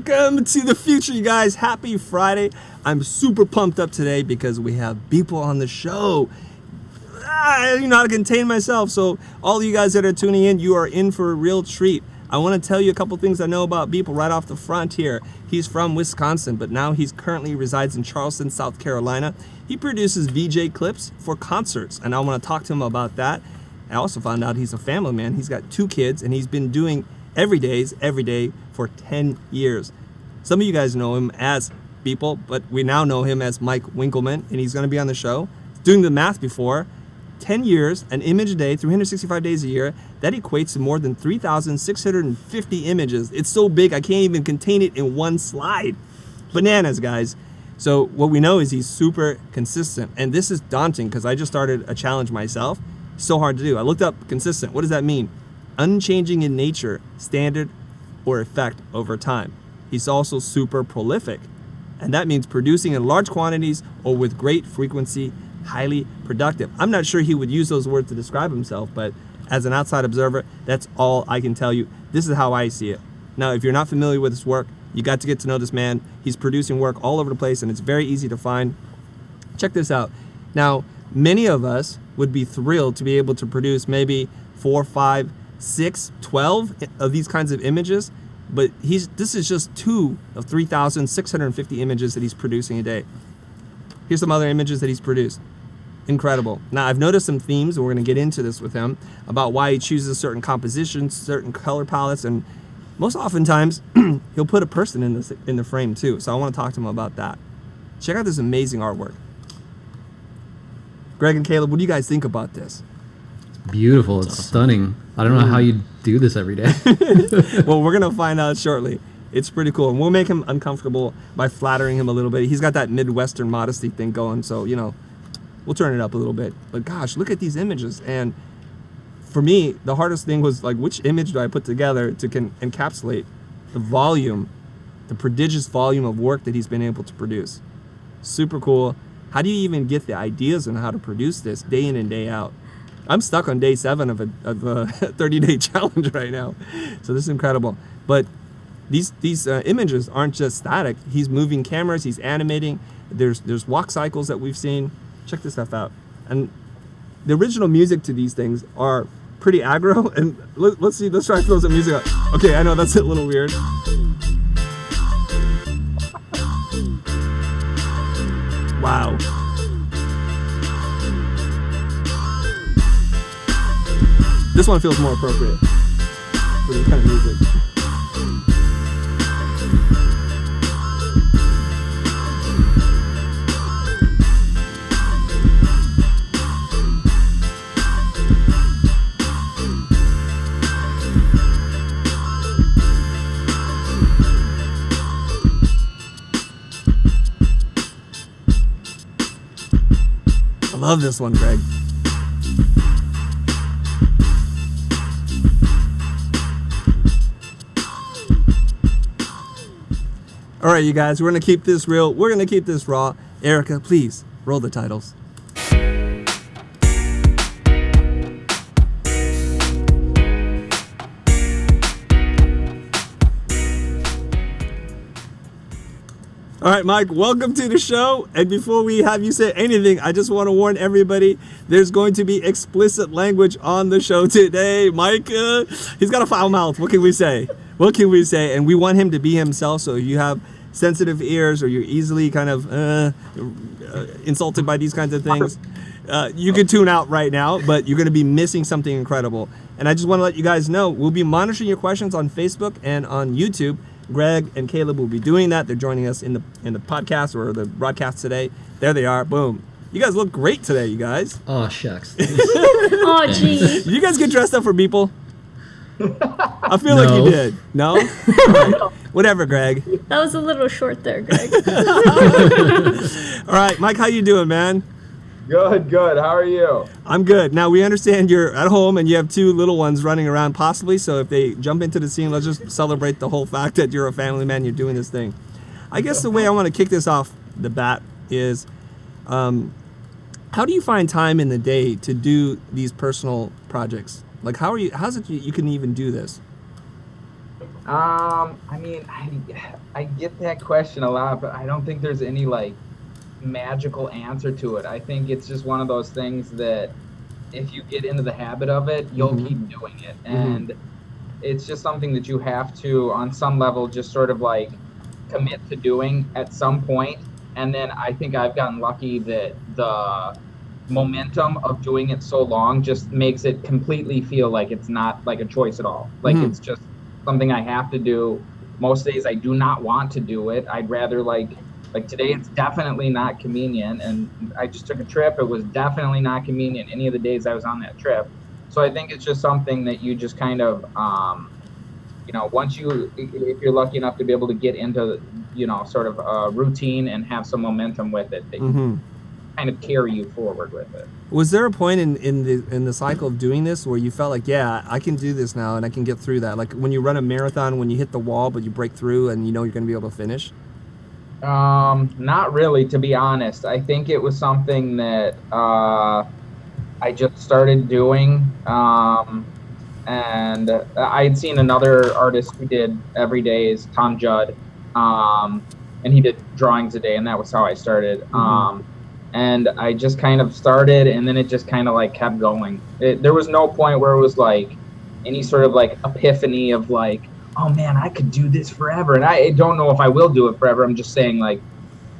Welcome to the future, you guys. Happy Friday. I'm super pumped up today because we have Beeple on the show. I don't know how to contain myself. So all of you guys that are tuning in, you are in for a real treat. I want to tell you a couple things I know about Beeple right off the front here. He's from Wisconsin, but now he's currently resides in Charleston, South Carolina. He produces VJ clips for concerts, and I want to talk to him about that. I also found out he's a family man. He's got 2 kids, and he's been doing every day for 10 years. Some of you guys know him as Beeple, but we now know him as Mike Winkelmann, and he's going to be on the show. Doing the math before, 10 years, an image a day, 365 days a year, that equates to more than 3,650 images. It's so big, I can't even contain it in one slide. Bananas, guys. So what we know is he's super consistent, and this is daunting because I just started a challenge myself. So hard to do. I looked up consistent. What does that mean? Unchanging in nature, standard, or effect over time. He's also super prolific, and that means producing in large quantities or with great frequency, highly productive. I'm not sure he would use those words to describe himself, but as an outside observer, that's all I can tell you. This is how I see it. Now, if you're not familiar with his work, you got to get to know this man. He's producing work all over the place, and it's very easy to find. Check this out. Now, many of us would be thrilled to be able to produce maybe 4, 5, 6, 12 of these kinds of images, but this is just 2 of 3,650 images that he's producing a day. Here's some other images that he's produced. Incredible. Now, I've noticed some themes, and we're going to get into this with him, about why he chooses certain compositions, certain color palettes, and most oftentimes, he'll put a person in the frame too, so I want to talk to him about that. Check out this amazing artwork. Greg and Caleb, what do you guys think about this? Beautiful. It's stunning. I don't know how you do this every day. Well, we're going to find out shortly. It's pretty cool. And we'll make him uncomfortable by flattering him a little bit. He's got that Midwestern modesty thing going, so, we'll turn it up a little bit. But gosh, look at these images. And for me, the hardest thing was, which image do I put together to encapsulate the volume, the prodigious volume of work that he's been able to produce. Super cool. How do you even get the ideas on how to produce this day in and day out? I'm stuck on day 7 of a 30-day challenge right now. So this is incredible. But these images aren't just static. He's moving cameras, he's animating. There's walk cycles that we've seen. Check this stuff out. And the original music to these things are pretty aggro. And let's try to throw some music out. Okay, I know that's a little weird. Wow. This one feels more appropriate for this kind of music. I love this one, Greg. All right, you guys, we're going to keep this real. We're going to keep this raw. Erica, please roll the titles. All right, Mike, welcome to the show. And before we have you say anything, I just want to warn everybody, there's going to be explicit language on the show today. Mike, he's got a foul mouth. What can we say? What can we say? And we want him to be himself, so if you have sensitive ears or you're easily kind of insulted by these kinds of things, you can tune out right now, but you're going to be missing something incredible. And I just want to let you guys know, we'll be monitoring your questions on Facebook and on YouTube. Greg and Caleb will be doing that. They're joining us in the podcast or the broadcast today. There they are. Boom. You guys look great today, you guys. Oh, shucks. Oh, gee. Did you guys get dressed up for Beeple? I feel like you did. No? Right. Whatever, Greg. That was a little short there, Greg. All right, Mike, how you doing, man? Good. How are you? I'm good. Now, we understand you're at home and you have 2 little ones running around possibly, so if they jump into the scene, let's just celebrate the whole fact that you're a family man, you're doing this thing. I guess the way I want to kick this off the bat is, how do you find time in the day to do these personal projects? Like, how's it you can even do this? I mean, I get that question a lot, but I don't think there's any like magical answer to it. I think it's just one of those things that if you get into the habit of it, you'll keep doing it. And it's just something that you have to, on some level, just sort of like commit to doing at some point. And then I think I've gotten lucky that the momentum of doing it so long just makes it completely feel like it's not like a choice at all. Like it's just something I have to do. Most days I do not want to do it. I'd rather like today it's definitely not convenient, and I just took a trip. It was definitely not convenient any of the days I was on that trip. So I think it's just something that you just kind of once if you're lucky enough to be able to get into sort of a routine and have some momentum with it, that can kind of carry you forward with it. Was there a point in the cycle of doing this where you felt like, yeah, I can do this now and I can get through that? Like when you run a marathon, when you hit the wall but you break through and you know you're going to be able to finish? Not really, to be honest. I think it was something that I just started doing, and I had seen another artist who did every day is Tom Judd, and he did drawings a day, and that was how I started. And I just kind of started, and then it just kind of like kept going. There was no point where it was like any sort of like epiphany of like, oh man, I could do this forever. And I don't know if I will do it forever. I'm just saying like,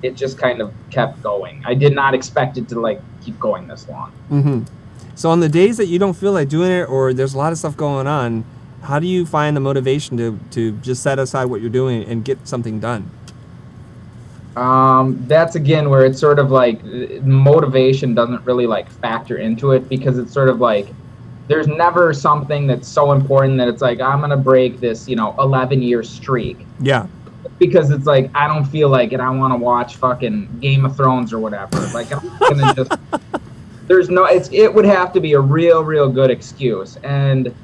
it just kind of kept going. I did not expect it to like keep going this long. So on the days that you don't feel like doing it, or there's a lot of stuff going on, how do you find the motivation to just set aside what you're doing and get something done? That's again where it's sort of like motivation doesn't really like factor into it, because it's sort of like there's never something that's so important that it's like I'm gonna break this 11-year streak. Yeah. Because it's like I don't feel like it. I want to watch fucking Game of Thrones or whatever. Like I'm gonna just it would have to be a real good excuse. And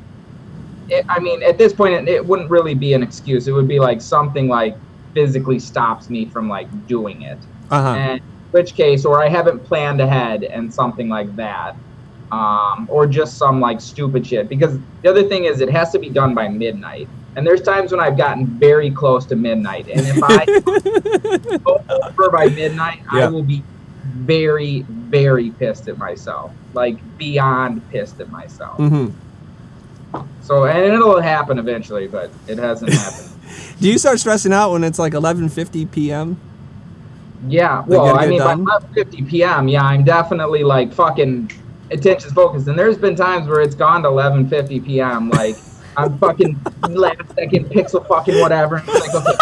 at this point it wouldn't really be an excuse. It would be like something like physically stops me from like doing it. And in which case, or I haven't planned ahead and something like that. Or just some like stupid shit. Because the other thing is it has to be done by midnight. And there's times when I've gotten very close to midnight. And if I go over by midnight, I will be very, very pissed at myself. Like beyond pissed at myself. So, and it'll happen eventually, but it hasn't happened. Do you start stressing out when it's like 11:50 p.m.? Yeah, well, I mean, by 11:50 p.m., yeah, I'm definitely like fucking attention's focused. And there's been times where it's gone to 11:50 p.m. Like I'm fucking last second pixel fucking whatever. And it's like, okay,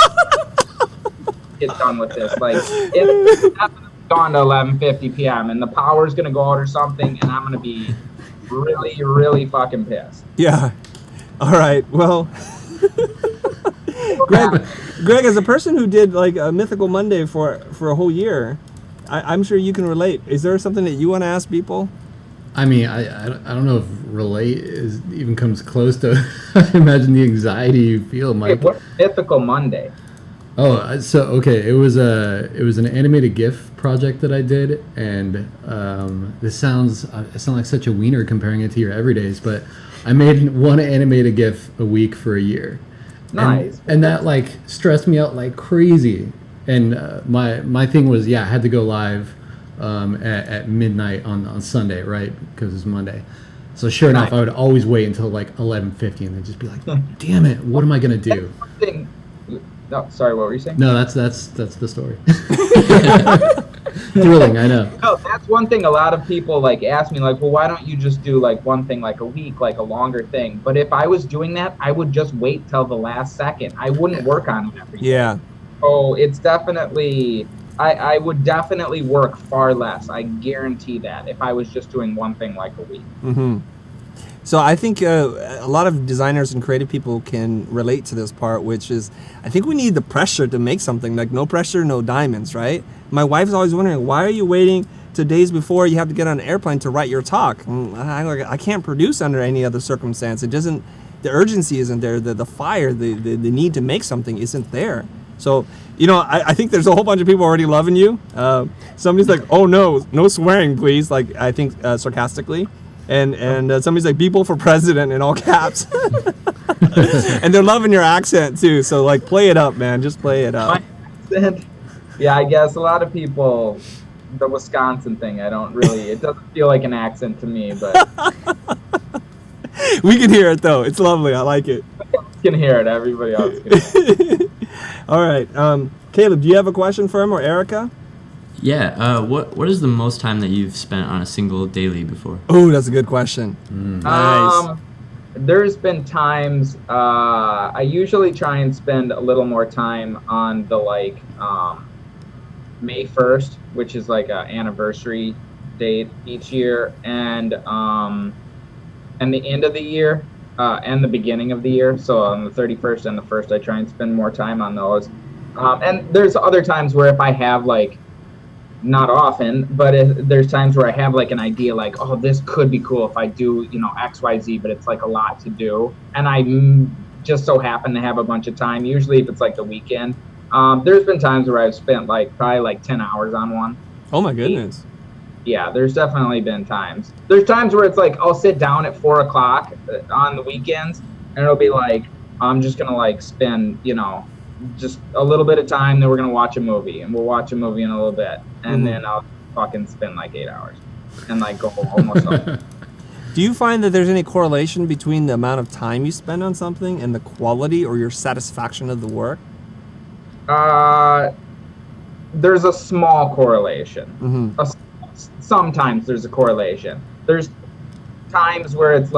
get done with this. Like it's definitely gone to 11:50 p.m. and the power's gonna go out or something, and I'm gonna be really, really fucking pissed. Yeah. All right. Well. Greg, as a person who did like a Mythical Monday for a whole year, I'm sure you can relate. Is there something that you want to ask people? I mean, I don't know if relate even comes close to. I imagine the anxiety you feel, Mike. Hey, what's Mythical Monday? Oh, so okay, it was an animated GIF project that I did, and I sound like such a wiener comparing it to your everydays, but I made one animated GIF a week for a year. Nice. And that like stressed me out like crazy. And my thing was, I had to go live at midnight on Sunday, right? Because it's Monday. So sure enough, I would always wait until like 11:50 and then just be like, damn it, what am I gonna do? No, sorry, what were you saying? No, that's the story. Thrilling, I know. No, that's one thing a lot of people like ask me, like, well, why don't you just do like one thing like a week, like a longer thing? But if I was doing that, I would just wait till the last second. I wouldn't work on it every day. Yeah. So it's definitely, I would definitely work far less. I guarantee that if I was just doing one thing like a week. So I think a lot of designers and creative people can relate to this part, which is I think we need the pressure to make something. Like no pressure, no diamonds, right? My wife's always wondering, why are you waiting to days before you have to get on an airplane to write your talk? I can't produce under any other circumstance. It doesn't. The urgency isn't there. The fire, the need to make something isn't there. So, I think there's a whole bunch of people already loving you. Somebody's like, oh no swearing, please. Like I think sarcastically. And somebody's like, Beeple for president in all caps. And they're loving your accent too. So like, play it up, man. Just play it up. My accent? Yeah, I guess a lot of people, the Wisconsin thing, it doesn't feel like an accent to me, but. We can hear it though. It's lovely. I like it. Can hear it. Everybody else can hear it. All right. Caleb, do you have a question for him or Erica? Yeah. What is the most time that you've spent on a single daily before? Oh, that's a good question. Nice. There's been times I usually try and spend a little more time on the May 1st, which is like an anniversary date each year, and the end of the year. And the beginning of the year, so on the 31st and the 1st, I try and spend more time on those. And there's other times where if I have not often, but there's times where I have an idea oh, this could be cool if I do, X, Y, Z, but it's a lot to do. And I just so happen to have a bunch of time, usually if it's the weekend. There's been times where I've spent probably 10 hours on one. Oh my goodness. Yeah, there's definitely been times. There's times where it's I'll sit down at 4 o'clock on the weekends, and it'll be I'm just gonna spend just a little bit of time. Then we're gonna watch a movie, and we'll watch a movie in a little bit, and then I'll fucking spend 8 hours, and go almost. Do you find that there's any correlation between the amount of time you spend on something and the quality or your satisfaction of the work? There's a small correlation. Mm-hmm. Sometimes there's a correlation. There's times where it's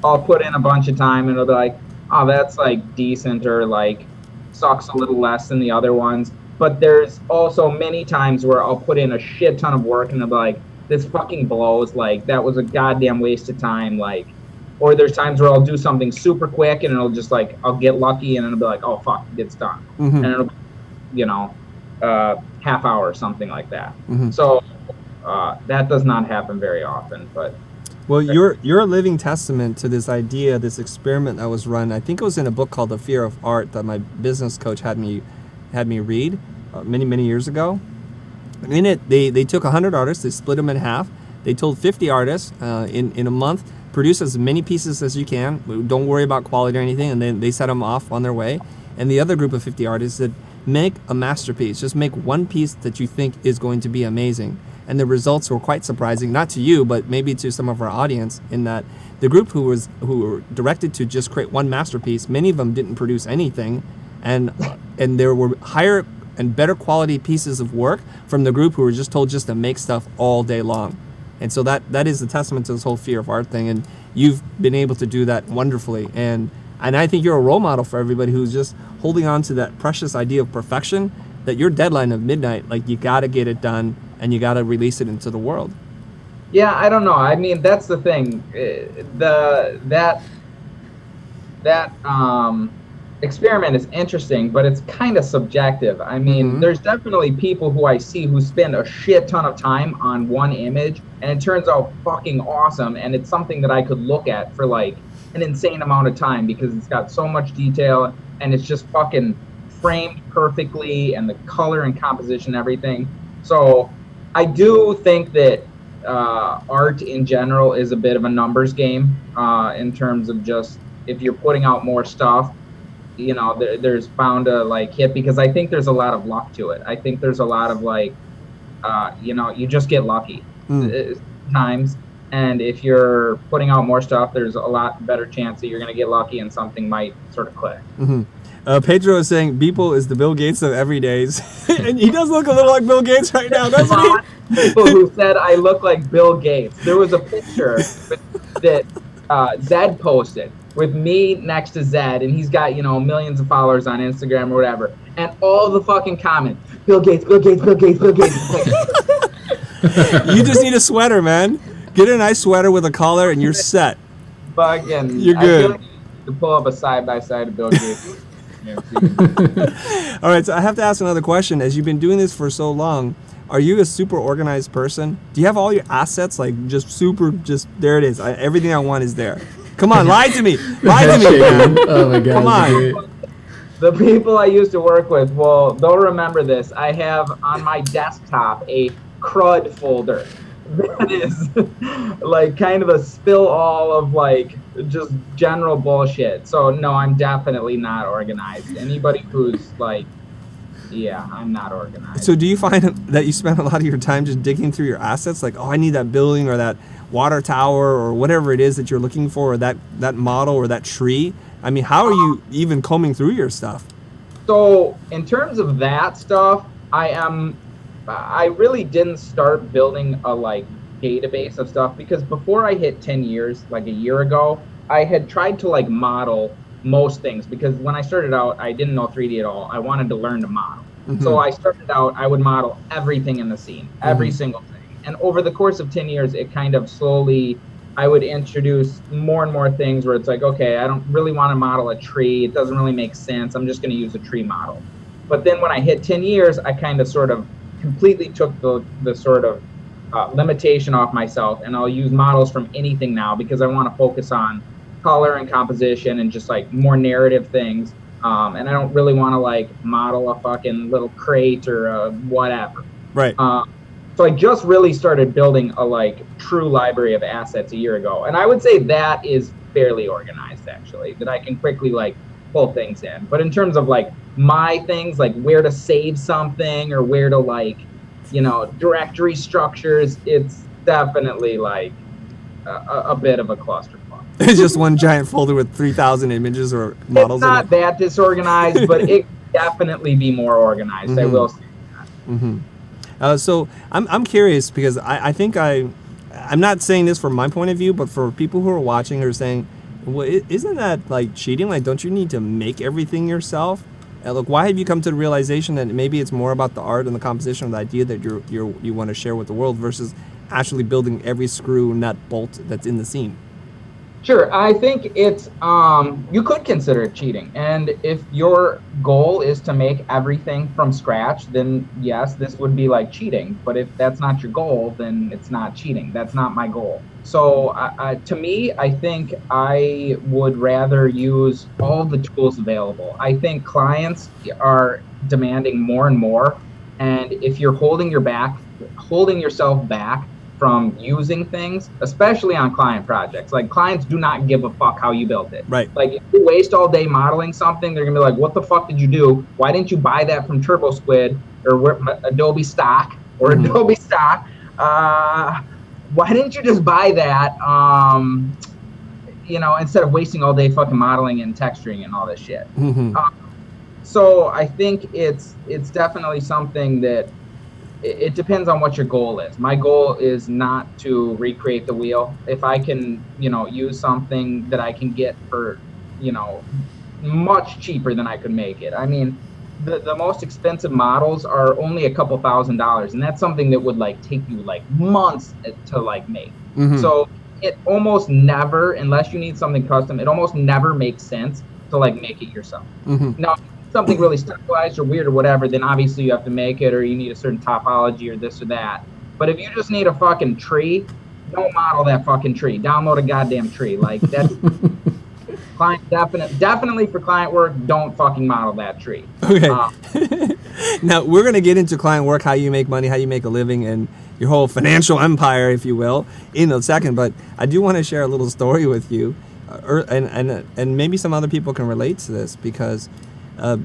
I'll put in a bunch of time and it'll be oh, that's decent or sucks a little less than the other ones. But there's also many times where I'll put in a shit ton of work and it'll be this fucking blows. That was a goddamn waste of time. Or there's times where I'll do something super quick and it'll just I'll get lucky and it'll be oh fuck, it's done. Mm-hmm. And it'll be, half hour or something like that. Mm-hmm. So that does not happen very often, but. Well, you're a living testament to this idea, this experiment that was run. I think it was in a book called The Fear of Art that my business coach had me read many years ago. In it, they took 100 artists, they split them in half. They told 50 artists in a month, produce as many pieces as you can. Don't worry about quality or anything. And then they set them off on their way. And the other group of 50 artists said, make a masterpiece. Just make one piece that you think is going to be amazing. And the results were quite surprising, not to you, but maybe to some of our audience, in that the group who were directed to just create one masterpiece, many of them didn't produce anything, and there were higher and better quality pieces of work from the group who were just told just to make stuff all day long. And so that is a testament to this whole fear of art thing, and you've been able to do that wonderfully. And I think you're a role model for everybody who's just holding on to that precious idea of perfection, that your deadline of midnight, you got to get it done and you got to release it into the world. Yeah, I don't know. I mean, that's the thing. That experiment is interesting, but it's kind of subjective. I mean, there's definitely people who I see who spend a shit ton of time on one image, and it turns out fucking awesome, and it's something that I could look at for an insane amount of time because it's got so much detail and it's just fucking framed perfectly, and the color and composition, everything. So I do think that art in general is a bit of a numbers game in terms of just if you're putting out more stuff, there's bound to hit, because I think there's a lot of luck to it. I think there's a lot of you just get lucky times. And if you're putting out more stuff, there's a lot better chance that you're going to get lucky and something might sort of click. Mm-hmm. Pedro is saying Beeple is the Bill Gates of everydays. And he does look a little like Bill Gates right now, doesn't he? People who said I look like Bill Gates. There was a picture that Zed posted with me next to Zed, and he's got, millions of followers on Instagram or whatever. And all the fucking comments, Bill Gates, Bill Gates, Bill Gates, Bill Gates. You just need a sweater, man. Get a nice sweater with a collar and you're set. Fucking, you're good. I feel like you to pull up a side-by-side of Bill Gates. All right, so I have to ask another question. As you've been doing this for so long, are you a super organized person? Do you have all your assets there it is. Everything I want is there. Come on, lie to me. Lie to me, man. Oh my God. Come on. The people I used to work with, well, they'll remember this. I have on my desktop a CRUD folder that is like kind of a spill all of like just general bullshit. So no, I'm definitely not organized. Anybody who's like, yeah, I'm not organized. So do you find that you spend a lot of your time just digging through your assets? Like, oh, I need that building or that water tower or whatever it is that you're looking for, or that model or that tree. I mean, how are you even combing through your stuff? So in terms of that stuff, I really didn't start building a like database of stuff because before I hit 10 years, like a year ago, I had tried to like model most things because when I started out, I didn't know 3D at all. I wanted to learn to model. Mm-hmm. So I started out, I would model everything in the scene, every single thing. And over the course of 10 years, it kind of slowly, I would introduce more and more things where it's like, okay, I don't really want to model a tree. It doesn't really make sense. I'm just going to use a tree model. But then when I hit 10 years, I kind of sort of completely took the sort of limitation off myself, and I'll use models from anything now because I want to focus on color and composition and just like more narrative things. And I don't really want to like model a fucking little crate or a whatever. Right. So I just really started building a like true library of assets a year ago. And I would say that is fairly organized actually, that I can quickly like pull things in. But in terms of like my things, like where to save something or where to like, you know, directory structures, it's definitely like a bit of a clusterfuck. It's just one giant folder with 3,000 images or models. It's not that disorganized, but it could definitely be more organized. I will say that. Mm-hmm. So I'm curious because I think I'm not saying this from my point of view, but for people who are watching who are saying, well, isn't that like cheating? Like, don't you need to make everything yourself? And look, why have you come to the realization that maybe it's more about the art and the composition of the idea that you want to share with the world versus actually building every screw, nut, bolt that's in the scene? Sure, I think it's, you could consider it cheating. And if your goal is to make everything from scratch, then yes, this would be like cheating. But if that's not your goal, then it's not cheating. That's not my goal. So to me, I think I would rather use all the tools available. I think clients are demanding more and more. And if you're holding yourself back from using things, especially on client projects. Like clients do not give a fuck how you built it. Right. Like if you waste all day modeling something, they're gonna be like, what the fuck did you do? Why didn't you buy that from Turbo Squid or Adobe Stock or Adobe Stock? Why didn't you just buy that? You know, instead of wasting all day fucking modeling and texturing and all this shit. So I think it's definitely something that it depends on what your goal is. My goal is not to recreate the wheel. If I can, you know, use something that I can get for, you know, much cheaper than I could make it. I mean, the most expensive models are only a couple $1,000s, and that's something that would like take you like months to like make. So it almost never, unless you need something custom, it almost never makes sense to like make it yourself. Now, something really stylized or weird or whatever, then obviously you have to make it, or you need a certain topology or this or that. But if you just need a fucking tree, don't model that fucking tree. Download a goddamn tree. Like that's client definitely for client work. Don't fucking model that tree. Okay. Now we're gonna get into client work, how you make money, how you make a living, and your whole financial empire, if you will, in a second. But I do want to share a little story with you, and maybe some other people can relate to this because.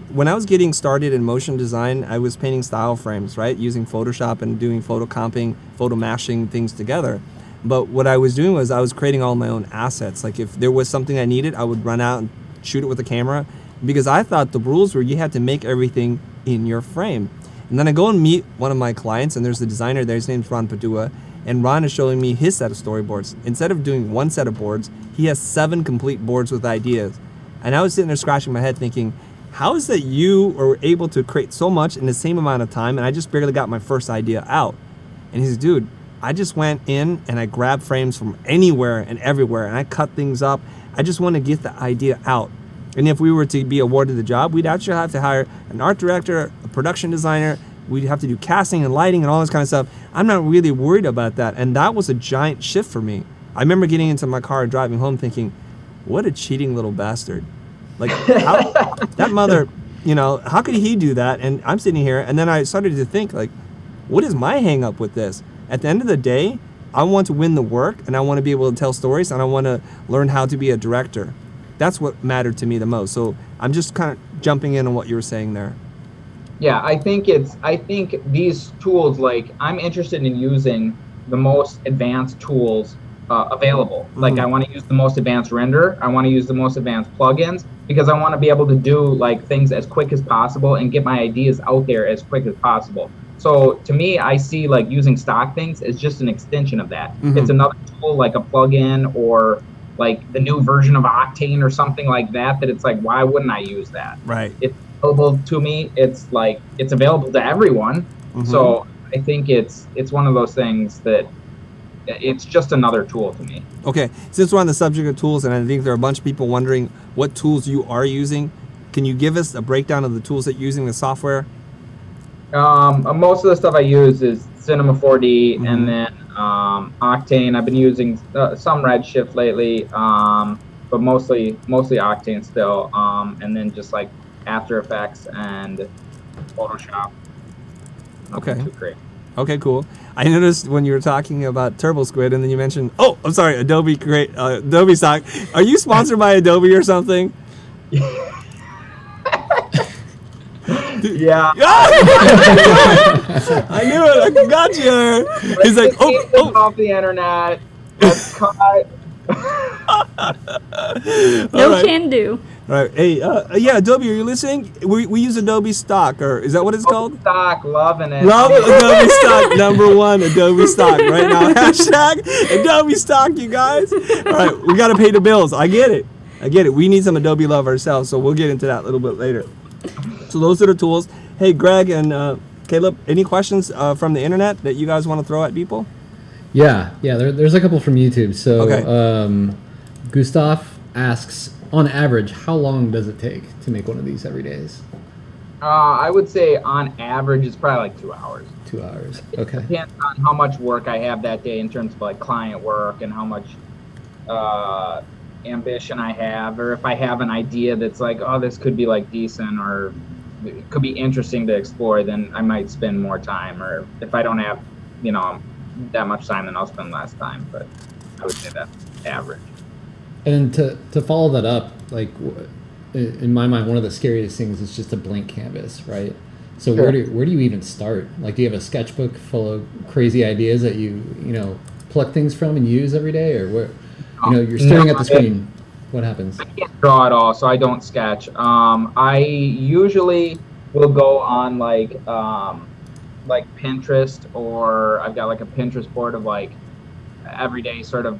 When I was getting started in motion design, I was painting style frames, right? Using Photoshop and doing photo comping, photo mashing things together. But what I was doing was I was creating all my own assets. Like if there was something I needed, I would run out and shoot it with a camera because I thought the rules were you had to make everything in your frame. And then I go and meet one of my clients, and there's a designer there. His name's Purdue, and Ron is showing me his set of storyboards. Instead of doing one set of boards, he has 7 complete boards with ideas. And I was sitting there scratching my head thinking, how is that you were able to create so much in the same amount of time, and I just barely got my first idea out? And he says, dude, I just went in and I grabbed frames from anywhere and everywhere, and I cut things up. I just want to get the idea out. And if we were to be awarded the job, we'd actually have to hire an art director, a production designer. We'd have to do casting and lighting and all this kind of stuff. I'm not really worried about that. And that was a giant shift for me. I remember getting into my car and driving home thinking, what a cheating little bastard. Like, how, that mother, you know, how could he do that? And I'm sitting here, and then I started to think, like, what is my hang up with this? At the end of the day, I want to win the work, and I want to be able to tell stories, and I want to learn how to be a director. That's what mattered to me the most. So I'm just kind of jumping in on what you were saying there. Yeah, I think these tools, like, I'm interested in using the most advanced tools available. Mm-hmm. Like, I want to use the most advanced render. I want to use the most advanced plugins because I want to be able to do like things as quick as possible and get my ideas out there as quick as possible. So to me, I see like using stock things as just an extension of that. Mm-hmm. It's another tool like a plugin or like the new version of Octane or something like that, that it's like, why wouldn't I use that? Right. It's available to me. It's like, it's available to everyone. Mm-hmm. So I think it's one of those things that it's just another tool to me. Okay, since we're on the subject of tools, and I think there are a bunch of people wondering what tools you are using, can you give us a breakdown of the tools that you're using, the software? Most of the stuff I use is Cinema 4D, Mm-hmm. and then Octane. I've been using some Redshift lately, but mostly Octane still, and then just like After Effects and Photoshop. Nothing Okay. too crazy. Okay, cool. I noticed when you were talking about Turbo Squid, and then you mentioned, I'm sorry, Adobe Stock. Are you sponsored by Adobe or something? Yeah. I knew it. I got you there. He's like, Keep this off the internet. Let's cut. No right. can do. All right. Hey, yeah, Adobe, are you listening? We use Adobe Stock, or is that what it's called? Stock, loving it. Love Adobe Stock, #1 Adobe Stock right now. Hashtag Adobe Stock, you guys. All right, we got to pay the bills. I get it. We need some Adobe love ourselves, so we'll get into that a little bit later. So those are the tools. Hey, Greg and Caleb, any questions from the internet that you guys want to throw at people? Yeah, there's a couple from YouTube. So Okay. Gustav asks, on average, how long does it take to make one of these every days? I would say on average it's probably like 2 hours. 2 hours. Okay. It depends on how much work I have that day in terms of like client work and how much ambition I have, or if I have an idea that's like, oh, this could be like decent or it could be interesting to explore, then I might spend more time. Or if I don't have, that much time, then I'll spend less time. But I would say that's average. And to follow that up, like in my mind, one of the scariest things is just a blank canvas, right? So Sure. where do you even start? Like, do you have a sketchbook full of crazy ideas that you pluck things from and use every day, or where you're staring at the screen? What happens? I can't draw at all, so I don't sketch. I usually will go on like Pinterest, or I've got like a Pinterest board of like everyday sort of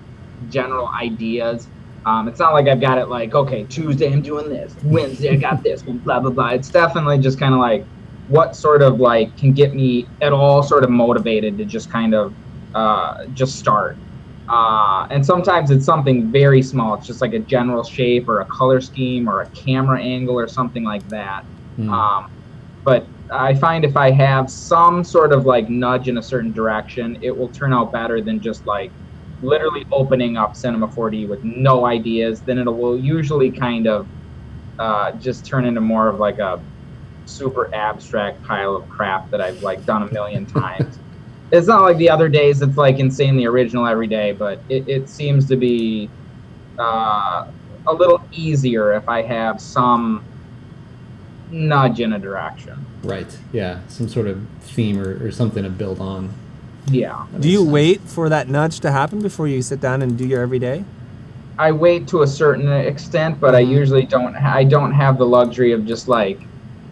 general ideas. It's not like I've got it like, okay, Tuesday I'm doing this, Wednesday I got this, blah, blah, blah. It's definitely just kind of like what sort of like can get me at all sort of motivated to just kind of just start. And sometimes it's something very small. It's just like a general shape or a color scheme or a camera angle or something like that. But I find if I have some sort of like nudge in a certain direction, it will turn out better than just like literally opening up Cinema 4D with no ideas. Then it will usually kind of just turn into more of like a super abstract pile of crap that I've like done a million times. It's not like the other days it's like insanely original every day, but it seems to be a little easier if I have some nudge in a direction. Right. Yeah. Some sort of theme or something to build on. Yeah. Do you wait for that nudge to happen before you sit down and do your everyday? I wait to a certain extent, but I usually don't. I don't have the luxury of just like,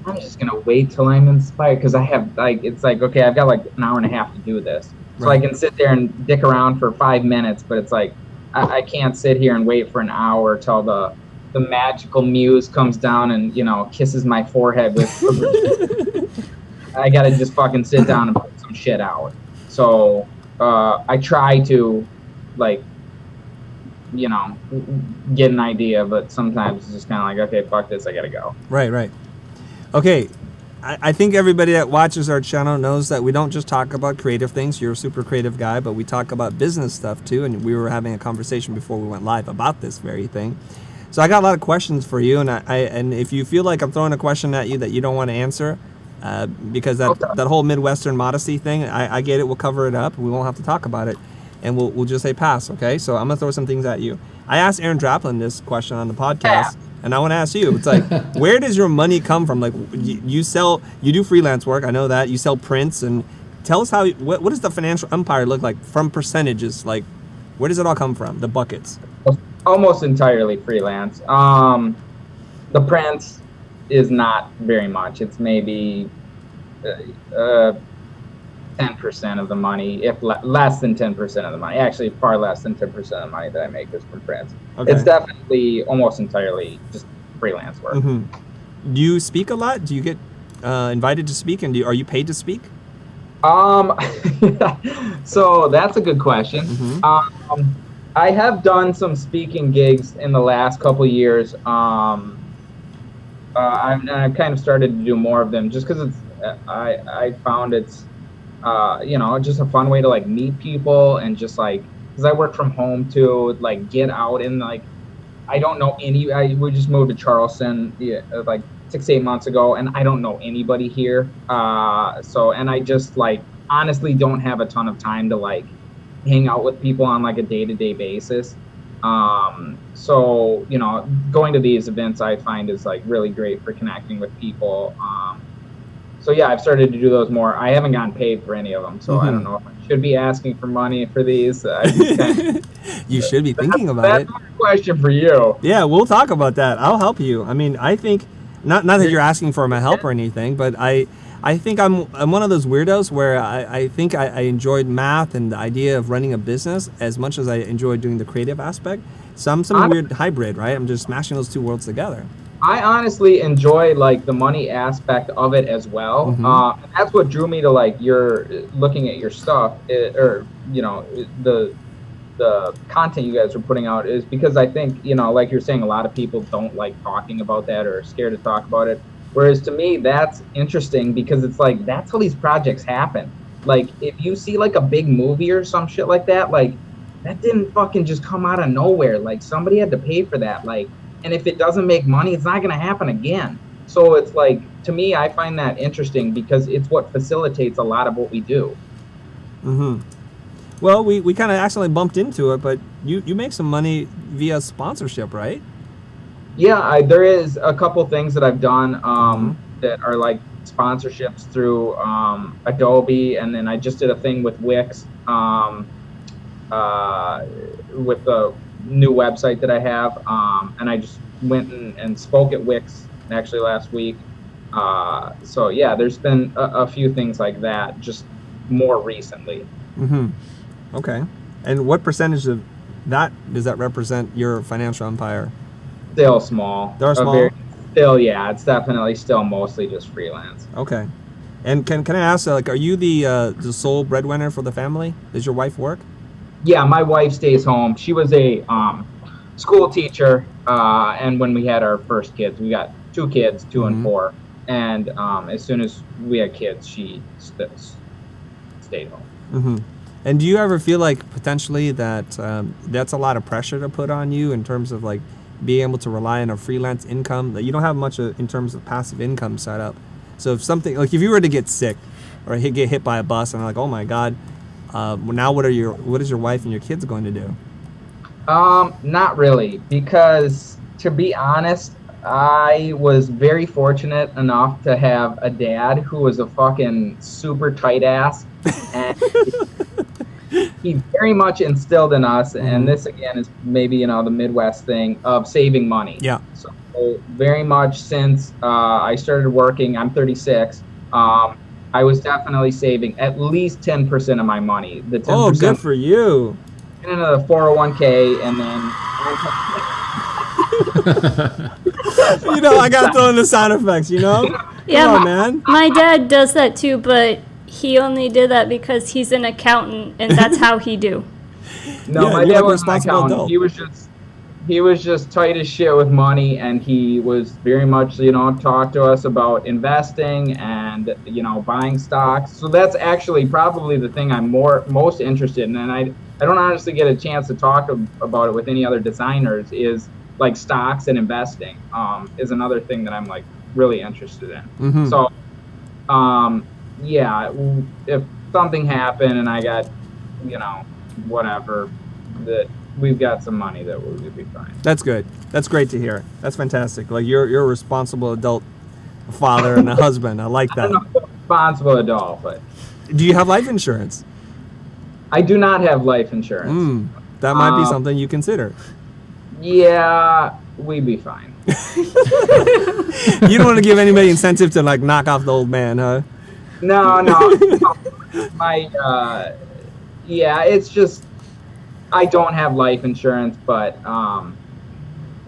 I'm just gonna wait till I'm inspired, because I have like, it's like, okay, I've got like an hour and a half to do this, so Right. I can sit there and dick around for 5 minutes, but it's like I can't sit here and wait for an hour till the magical muse comes down and kisses my forehead with. I gotta just fucking sit down and put some shit out. So I try to like, get an idea, but sometimes it's just kind of like, okay, fuck this, I gotta go. Right. Okay, I think everybody that watches our channel knows that we don't just talk about creative things. You're a super creative guy, but we talk about business stuff too, and we were having a conversation before we went live about this very thing. So I got a lot of questions for you, and if you feel like I'm throwing a question at you that you don't want to answer, because that whole Midwestern modesty thing, I get it, we'll cover it up, we won't have to talk about it. and we'll just say pass. Okay, so I'm gonna throw some things at you. I asked Aaron Draplin this question on the podcast, and I want to ask you. It's like, where does your money come from? Like, you do freelance work. I know that you sell prints, and tell us what does the financial empire look like from percentages? Like, where does it all come from? The buckets. Almost entirely freelance. The prints is not very much. It's maybe 10% of the money, if less than 10% of the money. Actually, far less than 10% of the money that I make is from prints. Okay. It's definitely almost entirely just freelance work. Mm-hmm. Do you speak a lot? Do you get invited to speak, and are you paid to speak? So that's a good question. Mm-hmm. I have done some speaking gigs in the last couple of years. I've kind of started to do more of them just because I found it's just a fun way to like meet people, and just like, because I work from home too, like get out and like, I don't know we just moved to Charleston like 6-8 months ago, and I don't know anybody here. And I just like honestly don't have a ton of time to like hang out with people on like a day-to-day basis. So going to these events I find is like really great for connecting with people. So yeah, I've started to do those more. I haven't gotten paid for any of them, so I don't know if I should be asking for money for these. You should be thinking about it. That's a question for you. Yeah, we'll talk about that. I'll help you. I mean, I think not that you're asking for my help or anything, but I think I'm one of those weirdos where I think I enjoyed math and the idea of running a business as much as I enjoyed doing the creative aspect. So I'm some weird hybrid, right? I'm just smashing those two worlds together. I honestly enjoy like the money aspect of it as well. Mm-hmm. That's what drew me to like your looking at your stuff, the content you guys are putting out, is because I think, like you're saying, a lot of people don't like talking about that or are scared to talk about it. Whereas to me, that's interesting because it's like, that's how these projects happen. Like if you see like a big movie or some shit like that, like that didn't fucking just come out of nowhere. Like somebody had to pay for that. Like, and if it doesn't make money, it's not going to happen again. So it's like, to me, I find that interesting because it's what facilitates a lot of what we do. Mm-hmm. Well, we kind of accidentally bumped into it, but you make some money via sponsorship, right? Yeah, there is a couple things that I've done that are like sponsorships through Adobe, and then I just did a thing with Wix with the new website that I have, and I just went and spoke at Wix actually last week. So yeah, there's been a few things like that just more recently. Mm-hmm. Okay. And what percentage of that does that represent your financial empire? Still small. They're small? Yeah, it's definitely still mostly just freelance. Okay. And can I ask, like, are you the sole breadwinner for the family? Does your wife work? Yeah, my wife stays home. She was a school teacher, and when we had our first kids, we got 2 kids, 2 and 4. And as soon as we had kids, she stayed home. Mm-hmm. And do you ever feel like potentially that that's a lot of pressure to put on you in terms of like being able to rely on a freelance income? That you don't have much in terms of passive income set up. So if something like if you were to get sick or get hit by a bus and like, oh my God, now what is your wife and your kids going to do? Not really, because to be honest, I was very fortunate enough to have a dad who was a fucking super tight ass, and he very much instilled in us, and this again is maybe the Midwest thing of saving money. Yeah. So very much since I started working, I'm 36. I was definitely saving at least 10% of my money. The 10%. Oh, good for you. Into the 401k, and then I gotta throw in the sound effects. Yeah, Come on, man. My dad does that too, but he only did that because he's an accountant, and that's how he do. No, Yeah, my you're dad like a was an responsible accountant. adult. He was just tight as shit with money, and he was very much, talk to us about investing and, buying stocks. So that's actually probably the thing I'm most interested in, and I don't honestly get a chance to talk about it with any other designers, is like stocks and investing is another thing that I'm like really interested in. Mm-hmm. So, yeah, if something happened and I got, whatever, that we've got some money that we'll be fine. That's good. That's great to hear. That's fantastic. Like you're a responsible adult father and a husband. I like that. I'm not a responsible adult, but Do you have life insurance? I do not have life insurance. That might be something you consider. Yeah, we'd be fine. You don't want to give anybody incentive to like knock off the old man, huh? No. Yeah, it's just I don't have life insurance, but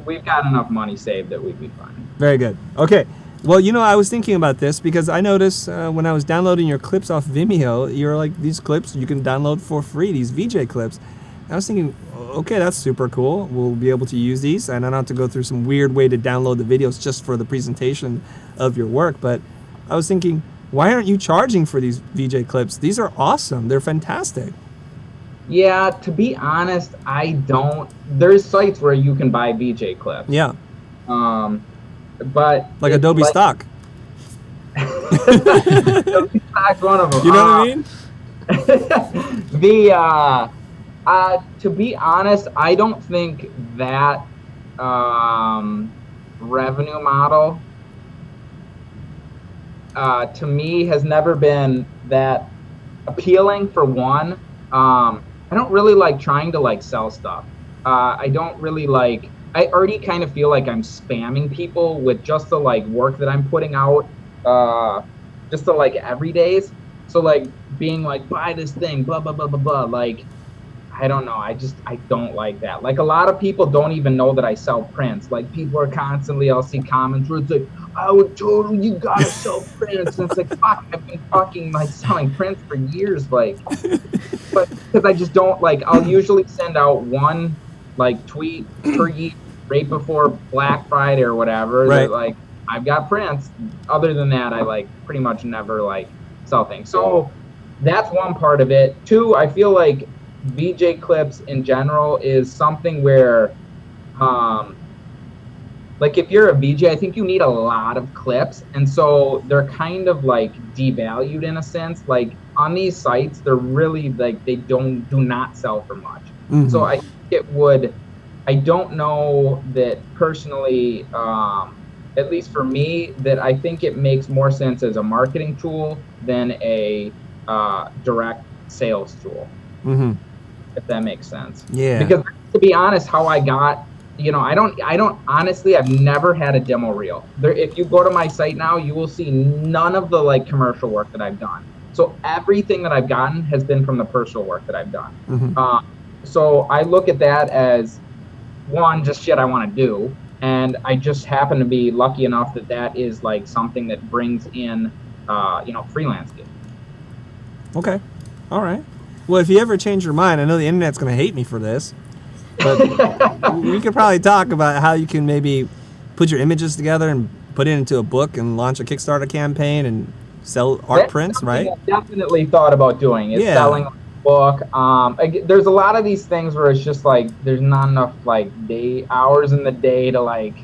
we've got enough money saved that we'd be fine. Very good. Okay. Well, I was thinking about this because I noticed when I was downloading your clips off Vimeo, you're like, these clips you can download for free, these VJ clips. I was thinking, okay, that's super cool. We'll be able to use these, and I don't have to go through some weird way to download the videos just for the presentation of your work. But I was thinking, why aren't you charging for these VJ clips? These are awesome. They're fantastic. Yeah, to be honest, I don't. There's sites where you can buy VJ clips. Yeah. But like Adobe Stock. Adobe Stock's one of them. You know what I mean? To be honest, I don't think that revenue model to me has never been that appealing. For one, I don't really like trying to like sell stuff. I don't really like. I already kind of feel like I'm spamming people with just the like work that I'm putting out, just the like everydays. So like being like, buy this thing, blah blah blah blah blah. Like, I don't know. I don't like that. Like a lot of people don't even know that I sell prints. Like people are constantly, I'll see comments where it's like, I would totally, you gotta sell prints. And it's like, fuck, I've been fucking like selling prints for years. Like, but because I just don't like, I'll usually send out one like tweet per year right before Black Friday or whatever. Right. That, like, I've got prints. Other than that, I like pretty much never like sell things. So that's one part of it. Two, I feel like VJ clips in general is something where, like if you're a VJ, I think you need a lot of clips. And so they're kind of like devalued in a sense. Like on these sites, they're really like, they do not sell for much. Mm-hmm. So I think it would, I don't know that personally, at least for me, that I think it makes more sense as a marketing tool than a direct sales tool. Mm-hmm. If that makes sense. Yeah. Because to be honest, how I got, I don't honestly, I've never had a demo reel. There, if you go to my site now, you will see none of the like commercial work that I've done. So everything that I've gotten has been from the personal work that I've done. Mm-hmm. So I look at that as one, just shit I want to do. And I just happen to be lucky enough that that is like something that brings in, freelance gigs. Okay. All right. Well, if you ever change your mind, I know the internet's going to hate me for this, but we could probably talk about how you can maybe put your images together and put it into a book and launch a Kickstarter campaign and sell art prints, right? I've definitely thought about doing is selling a book. There's a lot of these things where it's just like there's not enough like hours in the day to like,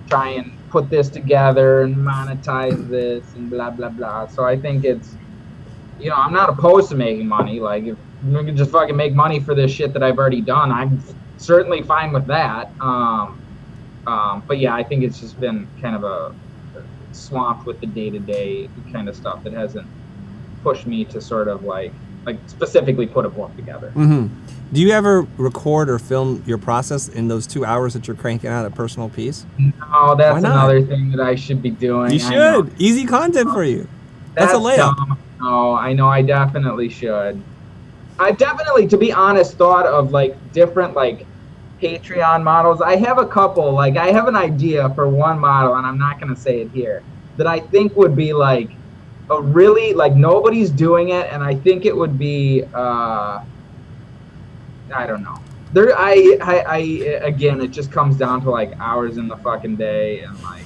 try and put this together and monetize this and blah, blah, blah. So I think it's, I'm not opposed to making money. Like, if we can just fucking make money for this shit that I've already done, I'm certainly fine with that. But yeah, I think it's just been kind of a swamped with the day-to-day kind of stuff that hasn't pushed me to sort of like specifically put a book together. Mm-hmm. Do you ever record or film your process in those 2 hours that you're cranking out a personal piece? No, that's another thing that I should be doing. You should. Easy content for you. That's a layup. Dumb. No, I know. I definitely should. I definitely, to be honest, thought of like different like Patreon models. I have a couple. Like I have an idea for one model, and I'm not going to say it here, that I think would be like a really like nobody's doing it, and I think it would be I don't know. I again, it just comes down to like hours in the fucking day and like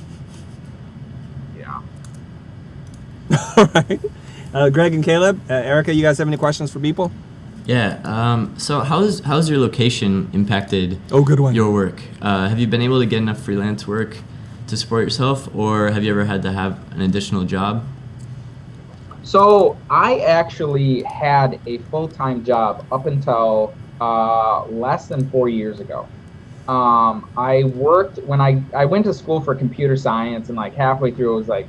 yeah. All right. Greg and Caleb, Erica, you guys have any questions for Beeple? Yeah. So how's your location impacted good one. your work? Have you been able to get enough freelance work to support yourself, or have you ever had to have an additional job? So I actually had a full-time job up until less than 4 years ago. I worked when I went to school for computer science, and like halfway through, I was like,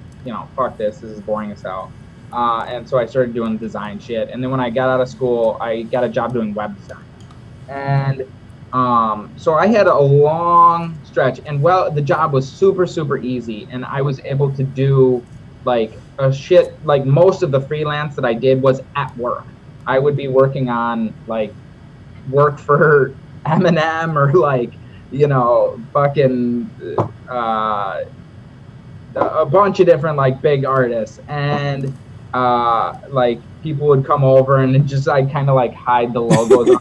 fuck this is boring as hell. And so I started doing design shit. And then when I got out of school, I got a job doing web design. And so I had a long stretch, and the job was super, super easy. And I was able to do like like most of the freelance that I did was at work. I would be working on like work for Eminem or like, fucking a bunch of different like big artists, and like people would come over and I'd kind of like hide the logos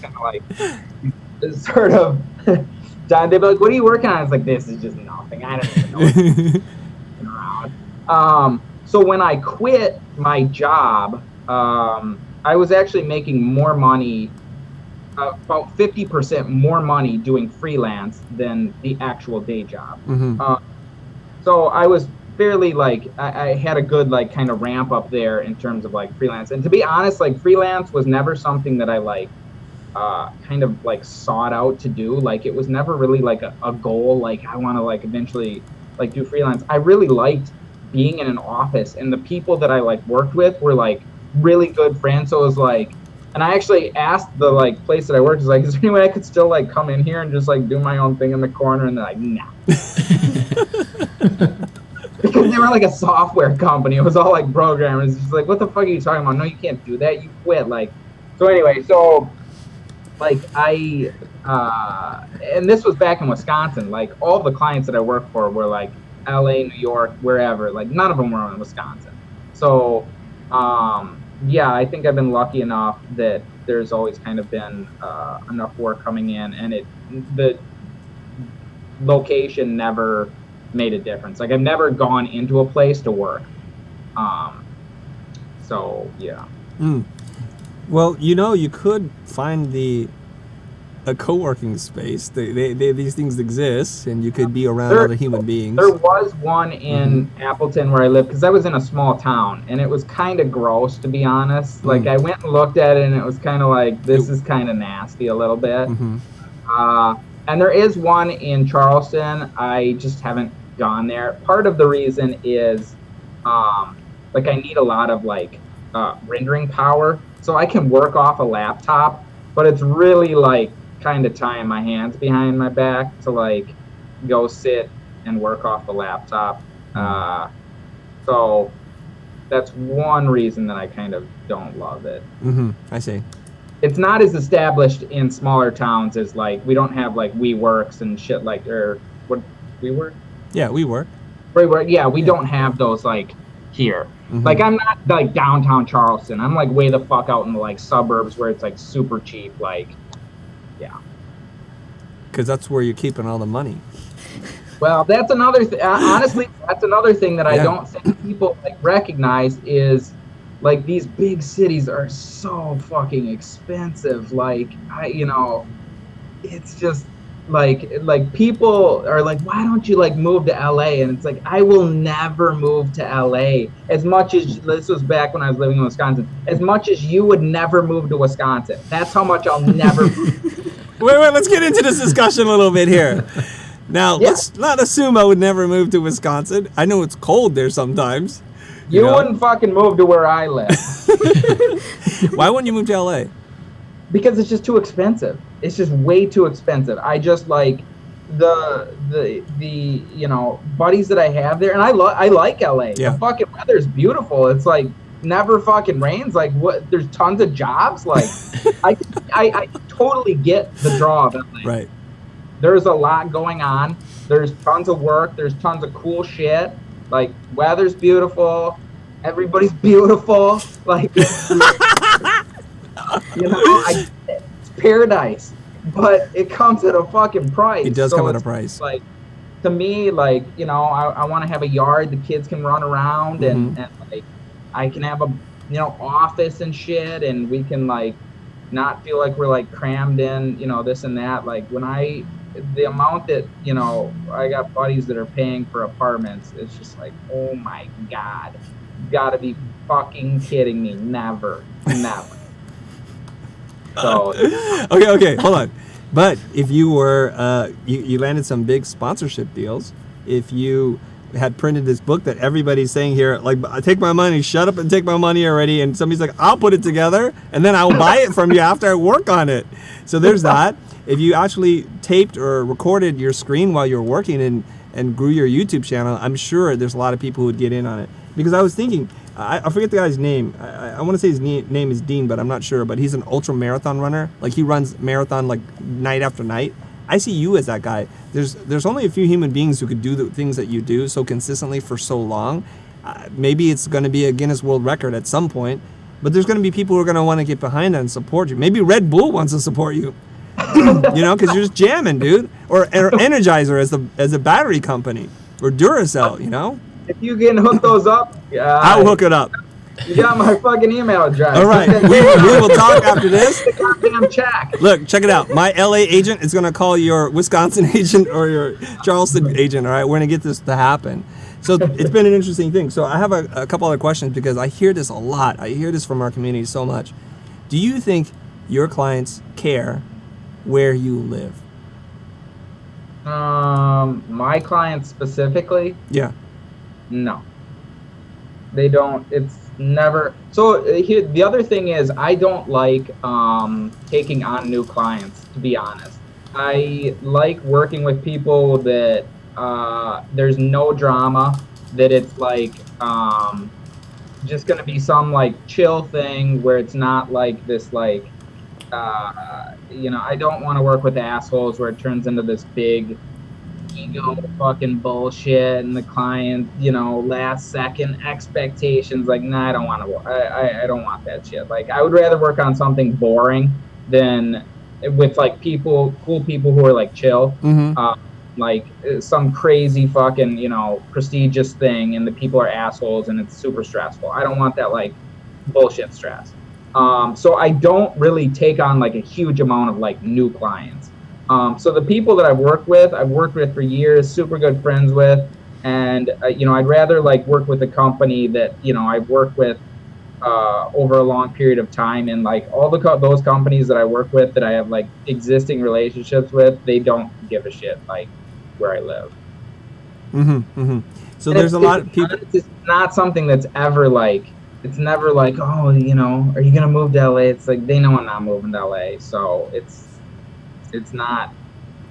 kind of like sort of they'd be like, what are you working on? It's like, this is just nothing, I don't even know what's around. So when I quit my job, I was actually making more money, about 50% more money doing freelance than the actual day job. So I was fairly like, I had a good like kind of ramp up there in terms of like freelance. And to be honest, like freelance was never something that I like kind of like sought out to do. Like it was never really like a goal, like I want to like eventually like do freelance. I really liked being in an office, and the people that I like worked with were like really good friends. So it was like, and I actually asked the like place that I worked, is like, is there any way I could still like come in here and just like do my own thing in the corner? And they're like, nah. Because they were like a software company. It was all like programmers. It's just like, what the fuck are you talking about? No, you can't do that. You quit. Like, so anyway, so like and this was back in Wisconsin. Like all the clients that I worked for were like LA, New York, wherever. Like none of them were in Wisconsin. So yeah, I think I've been lucky enough that there's always kind of been enough work coming in, and the location never made a difference. Like I've never gone into a place to work. So yeah. Well, you could find a co-working space. These things exist, and you could be around other human beings. There was one in Appleton where I live, because I was in a small town, and it was kind of gross, to be honest. Like I went and looked at it, and it was kind of like, this is kind of nasty a little bit. And there is one in Charleston. I just haven't gone there. Part of the reason is like I need a lot of like rendering power, so I can work off a laptop, but it's really like kind of tying my hands behind my back to like go sit and work off the laptop. So that's one reason that I kind of don't love it. I see. It's not as established in smaller towns as like, we don't have like WeWorks and shit like, or what, WeWork? Yeah, WeWork. Yeah, we don't have those like here. Like I'm not like downtown Charleston. I'm like way the fuck out in the like suburbs where it's like super cheap. Like, yeah. Because that's where you're keeping all the money. Well, that's another honestly, that's another thing that I don't think people like recognize is like these big cities are so fucking expensive. Like it's just like people are like, why don't you like move to LA? And it's like, I will never move to LA. As much as, this was back when I was living in Wisconsin, as much as you would never move to Wisconsin. That's how much I'll never move. Wait, let's get into this discussion a little bit here. Now, let's not assume I would never move to Wisconsin. I know it's cold there sometimes. You wouldn't fucking move to where I live. Why wouldn't you move to LA? Because it's just too expensive. It's just way too expensive. I just like the buddies that I have there, and I like LA. Yeah. The fucking weather's beautiful. It's like never fucking rains. Like what? There's tons of jobs. Like I totally get the draw of LA. Right. There's a lot going on. There's tons of work. There's tons of cool shit. Like weather's beautiful. Everybody's beautiful. Like. It's paradise, but it comes at a fucking price. It does come at a price. Like, to me, like, I want to have a yard the kids can run around and like I can have a office and shit, and we can like not feel like we're like crammed in this and that. Like when the amount that I got buddies that are paying for apartments, it's just like, oh my god. gotta be fucking kidding me. Never. So Okay, hold on. But if you were, you landed some big sponsorship deals, if you had printed this book that everybody's saying here, like, take my money, shut up and take my money already, and somebody's like, I'll put it together, and then I'll buy it from you after I work on it. So there's that. If you actually taped or recorded your screen while you're working and grew your YouTube channel, I'm sure there's a lot of people who would get in on it. Because I was thinking, I forget the guy's name. I want to say his name is Dean, but I'm not sure. But he's an ultra marathon runner. Like, he runs marathon like night after night. I see you as that guy. There's only a few human beings who could do the things that you do so consistently for so long. Maybe it's going to be a Guinness World Record at some point, but there's going to be people who are going to want to get behind that and support you. Maybe Red Bull wants to support you, you know, because you're just jamming, dude. Or Energizer as a battery company, or Duracell, you know. if you can hook those up, I'll hook it up. You got my fucking email address. All right, we will talk after this. Goddamn check. Look, check it out. My LA agent is going to call your Wisconsin agent or your Charleston agent, all right? We're going to get this to happen. So it's been an interesting thing. So I have a couple other questions because I hear this a lot. I hear this from our community so much. Do you think your clients care where you live? My clients specifically? Yeah. No. They don't. It's never. So here, the other thing is, I don't like taking on new clients, to be honest. I like working with people that there's no drama, that it's like just gonna be some like chill thing where it's not like this like I don't want to work with assholes where it turns into this big ego fucking bullshit and the client, last second expectations. Like, nah, I don't want to. I don't want that shit. Like, I would rather work on something boring than with like cool people who are like chill. Mm-hmm. Like some crazy fucking prestigious thing and the people are assholes and it's super stressful. I don't want that like bullshit stress. So I don't really take on like a huge amount of like new clients. So the people that I've worked with for years, super good friends with, and I'd rather like work with a company that I've worked with over a long period of time, and like all those companies that I work with that I have like existing relationships with, they don't give a shit like where I live. Mm-hmm. Mm-hmm. So and there's a lot of people. It's not something that's ever like. It's never like, oh, are you gonna move to LA? It's like they know I'm not moving to LA, so it's not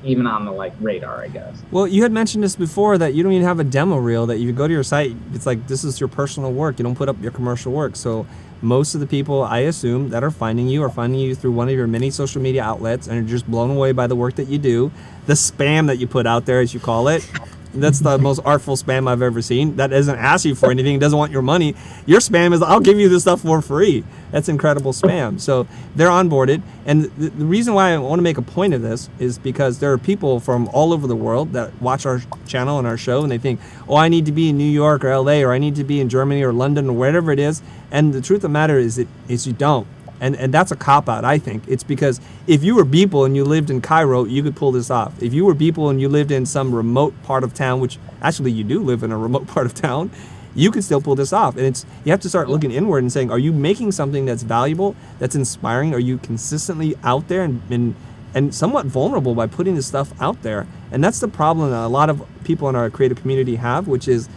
even on the like radar, I guess. Well, you had mentioned this before that you don't even have a demo reel, that you go to your site, it's like this is your personal work. You don't put up your commercial work. So most of the people, I assume, that are finding you through one of your many social media outlets and are just blown away by the work that you do, the spam that you put out there, as you call it. That's the most artful spam I've ever seen. That doesn't ask you for anything. It doesn't want your money. Your spam is, I'll give you this stuff for free. That's incredible spam. So they're onboarded. And the reason why I want to make a point of this is because there are people from all over the world that watch our channel and our show, and they think, oh, I need to be in New York or LA, or I need to be in Germany or London or wherever it is. And the truth of the matter is you don't. And that's a cop-out, I think. It's because if you were Beeple and you lived in Cairo, you could pull this off. If you were Beeple and you lived in some remote part of town, which actually you do live in a remote part of town, you could still pull this off. And you have to start looking inward and saying, are you making something that's valuable, that's inspiring? Are you consistently out there and somewhat vulnerable by putting this stuff out there? And that's the problem that a lot of people in our creative community have, which is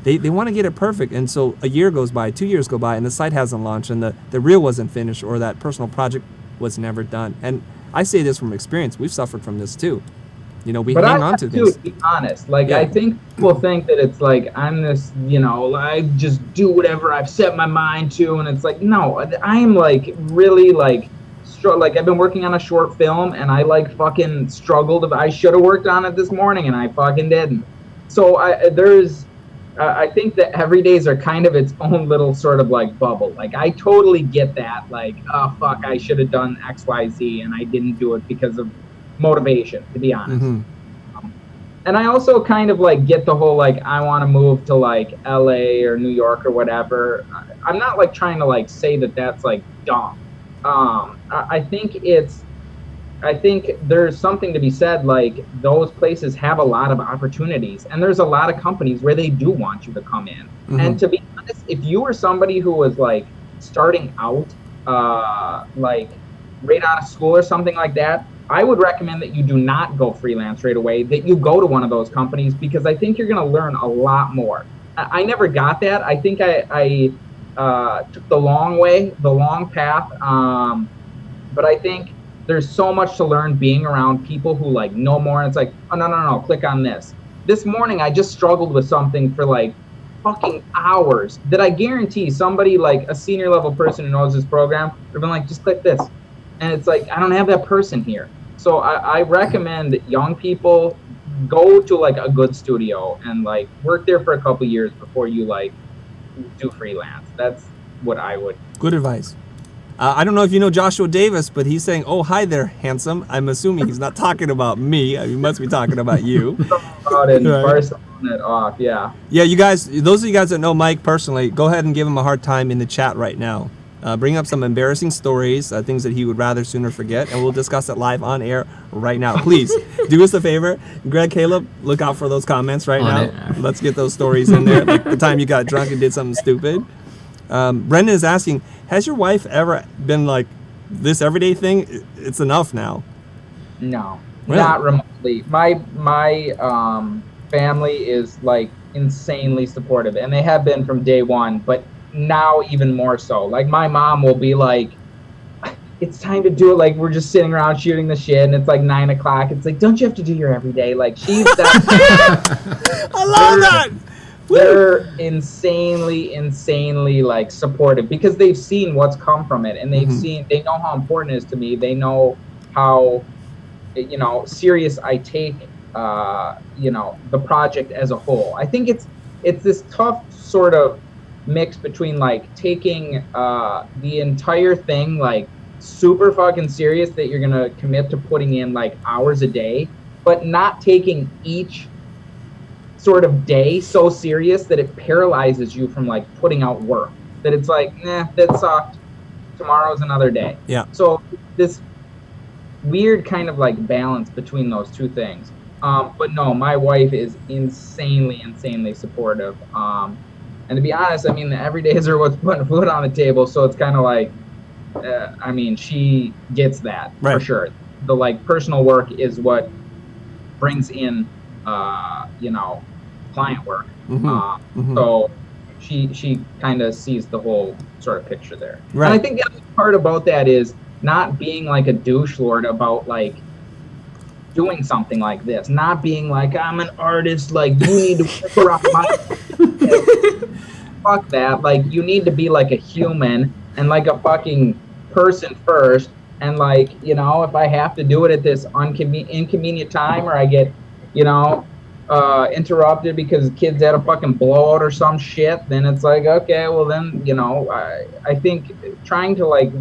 they want to get it perfect. And so a year goes by, 2 years go by, and the site hasn't launched, and the reel wasn't finished, or that personal project was never done. And I say this from experience. We've suffered from this too. We hang on to things. To be honest, I think people think that it's like I'm this, I just do whatever I've set my mind to, and it's like, no, I'm like really like I've been working on a short film, and I like fucking struggled. I should have worked on it this morning, and I fucking didn't. So I think that every days are kind of its own little sort of like bubble. Like, I totally get that. Like, oh fuck, I should have done X, Y, Z, and I didn't do it because of motivation, to be honest. Mm-hmm. And I also kind of like get the whole like I want to move to like LA or New York or whatever. I'm not like trying to like say that that's like dumb. I think there's something to be said, like those places have a lot of opportunities, and there's a lot of companies where they do want you to come in. Mm-hmm. And to be honest, honest, if you were somebody who was like starting out, like right out of school or something like that, I would recommend that you do not go freelance right away, that you go to one of those companies, because I think you're going to learn a lot more. I never got that. I think I took the long way, the long path. But I think there's so much to learn being around people who like know more. And it's like, oh, no, click on this. This morning, I just struggled with something for like fucking hours that I guarantee somebody like a senior level person who knows this program would have been like, just click this. And it's like, I don't have that person here. So I recommend that young people go to like a good studio and like work there for a couple years before you like do freelance. That's what I would. Good advice. I don't know if you know Joshua Davis, but he's saying, oh, hi there, handsome. I'm assuming he's not talking about me. He must be talking about you. About it, it off, yeah. Yeah, you guys, those of you guys that know Mike personally, go ahead and give him a hard time in the chat right now. Bring up some embarrassing stories, things that he would rather sooner forget, and we'll discuss it live on air right now. Please, do us a favor. Greg, Caleb, look out for those comments right now. Let's get those stories in there, like the time you got drunk and did something stupid. Brendan is asking, has your wife ever been like, this everyday thing, it's enough now? No, really? Not remotely. My family is like insanely supportive, and they have been from day one, but now even more so. Like my mom will be like, it's time to do it. Like we're just sitting around shooting the shit and it's like 9 o'clock. It's like, don't you have to do your everyday? Like she's that. I love that. They're insanely like supportive because they've seen what's come from it, and they've seen, they know how important it is to me. They know how, you know, serious I take, you know, the project as a whole. I think it's this tough sort of mix between like taking the entire thing like super fucking serious, that you're gonna commit to putting in like hours a day, but not taking each sort of day so serious that it paralyzes you from like putting out work, that it's like, nah, that sucked, tomorrow's another day. Yeah. So this weird kind of like balance between those two things. But no, my wife is insanely supportive. And to be honest, I mean, the everydays are what's putting food on the table. So it's kind of like, I mean, she gets that for sure. The like personal work is what brings in, you know, client work. So she kind of sees the whole sort of picture there. Right. And I think the other part about that is not being like a douche lord about like doing something like this, not being like, I'm an artist, like you need to work around my fuck that. Like you need to be like a human and like a fucking person first, and like, you know, if I have to do it at this inconvenient time, or I get, you know, interrupted because kids had a fucking blowout or some shit, then it's like, okay, well then, you know, I think trying to like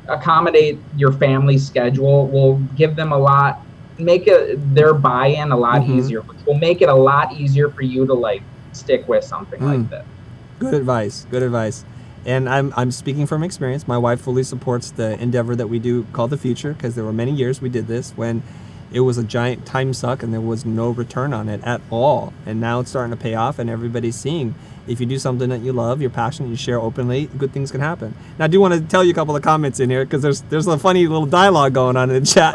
accommodate your family's schedule will give them a lot, make their buy-in a lot easier, which will make it a lot easier for you to like stick with something like that. Good advice. And I'm speaking from experience. My wife fully supports the endeavor that we do called The Future, because there were many years we did this when it was a giant time suck and there was no return on it at all. And now it's starting to pay off, and everybody's seeing if you do something that you love, you're passionate, you share openly, good things can happen. Now I do want to tell you a couple of comments in here, because there's a funny little dialogue going on in the chat.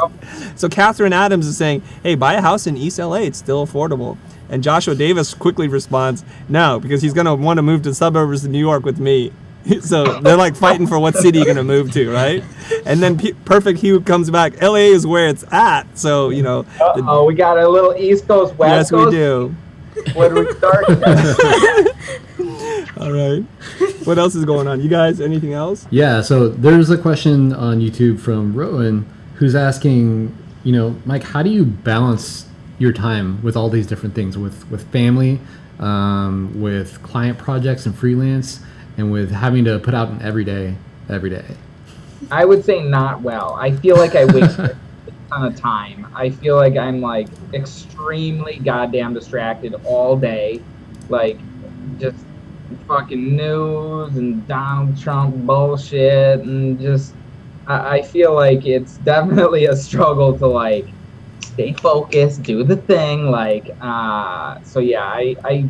So Katherine Adams is saying, hey, buy a house in East LA, it's still affordable. And Joshua Davis quickly responds, no, because he's going to want to move to suburbs of New York with me. So they're like fighting for what city you're going to move to, right? And then Perfect Hugh comes back, LA is where it's at. So, you know. We got a little East Coast, West Coast. Yes, we do. Where do we start? All right. What else is going on? You guys, anything else? Yeah, so there's a question on YouTube from Rowan who's asking, you know, Mike, how do you balance your time with all these different things, with family, with client projects and freelance, and with having to put out an every day? I would say not well. I feel like I waste a ton of time. I feel like I'm like extremely goddamn distracted all day, like just fucking news and Donald Trump bullshit, and just I feel like it's definitely a struggle to like stay focused, do the thing, like so yeah, I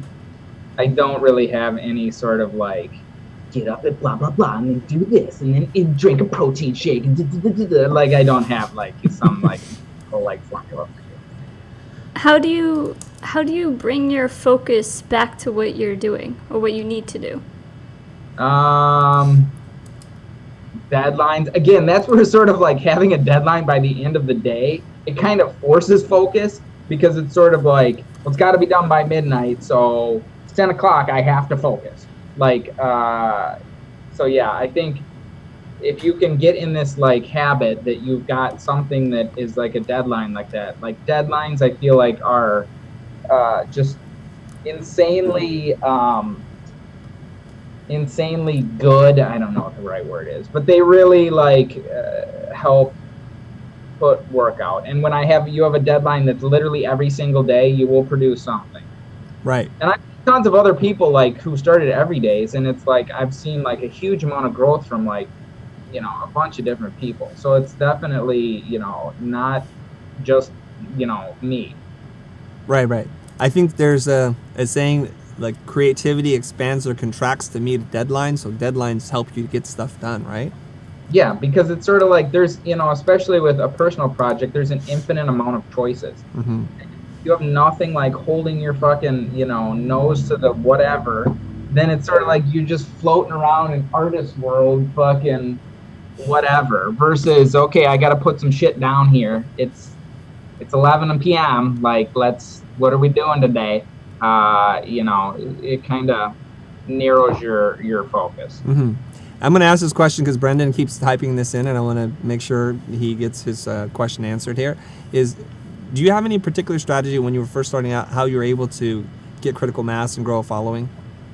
I don't really have any sort of like get up at blah blah blah and then do this and then drink a protein shake and like I don't have like some like formula. How do you bring your focus back to what you're doing or what you need to do? Deadlines again. That's where sort of like having a deadline by the end of the day, it kind of forces focus because it's sort of like, well, it's got to be done by midnight, so it's 10 o'clock. I have to focus. Like, so yeah, I think if you can get in this like habit that you've got something that is like a deadline like that, like deadlines, I feel like are just insanely good. I don't know what the right word is, but they really like help put work out. And when you have a deadline that's literally every single day, you will produce something. Right. And I've seen tons of other people like who started every days, and it's like I've seen like a huge amount of growth from like, you know, a bunch of different people. So it's definitely, you know, not just, you know, me. Right. I think there's a saying like creativity expands or contracts to meet a deadline. So deadlines help you get stuff done, right? Yeah, because it's sort of like there's, you know, especially with a personal project, there's an infinite amount of choices. Mm-hmm. You have nothing like holding your fucking, you know, nose to the whatever. Then it's sort of like you're just floating around in artist world, fucking whatever. Versus, okay, I got to put some shit down here. It's 11 p.m. Like, what are we doing today? You know, it kind of narrows your focus. Mm-hmm. I'm going to ask this question because Brendan keeps typing this in, and I want to make sure he gets his question answered here. Do you have any particular strategy when you were first starting out, how you were able to get critical mass and grow a following?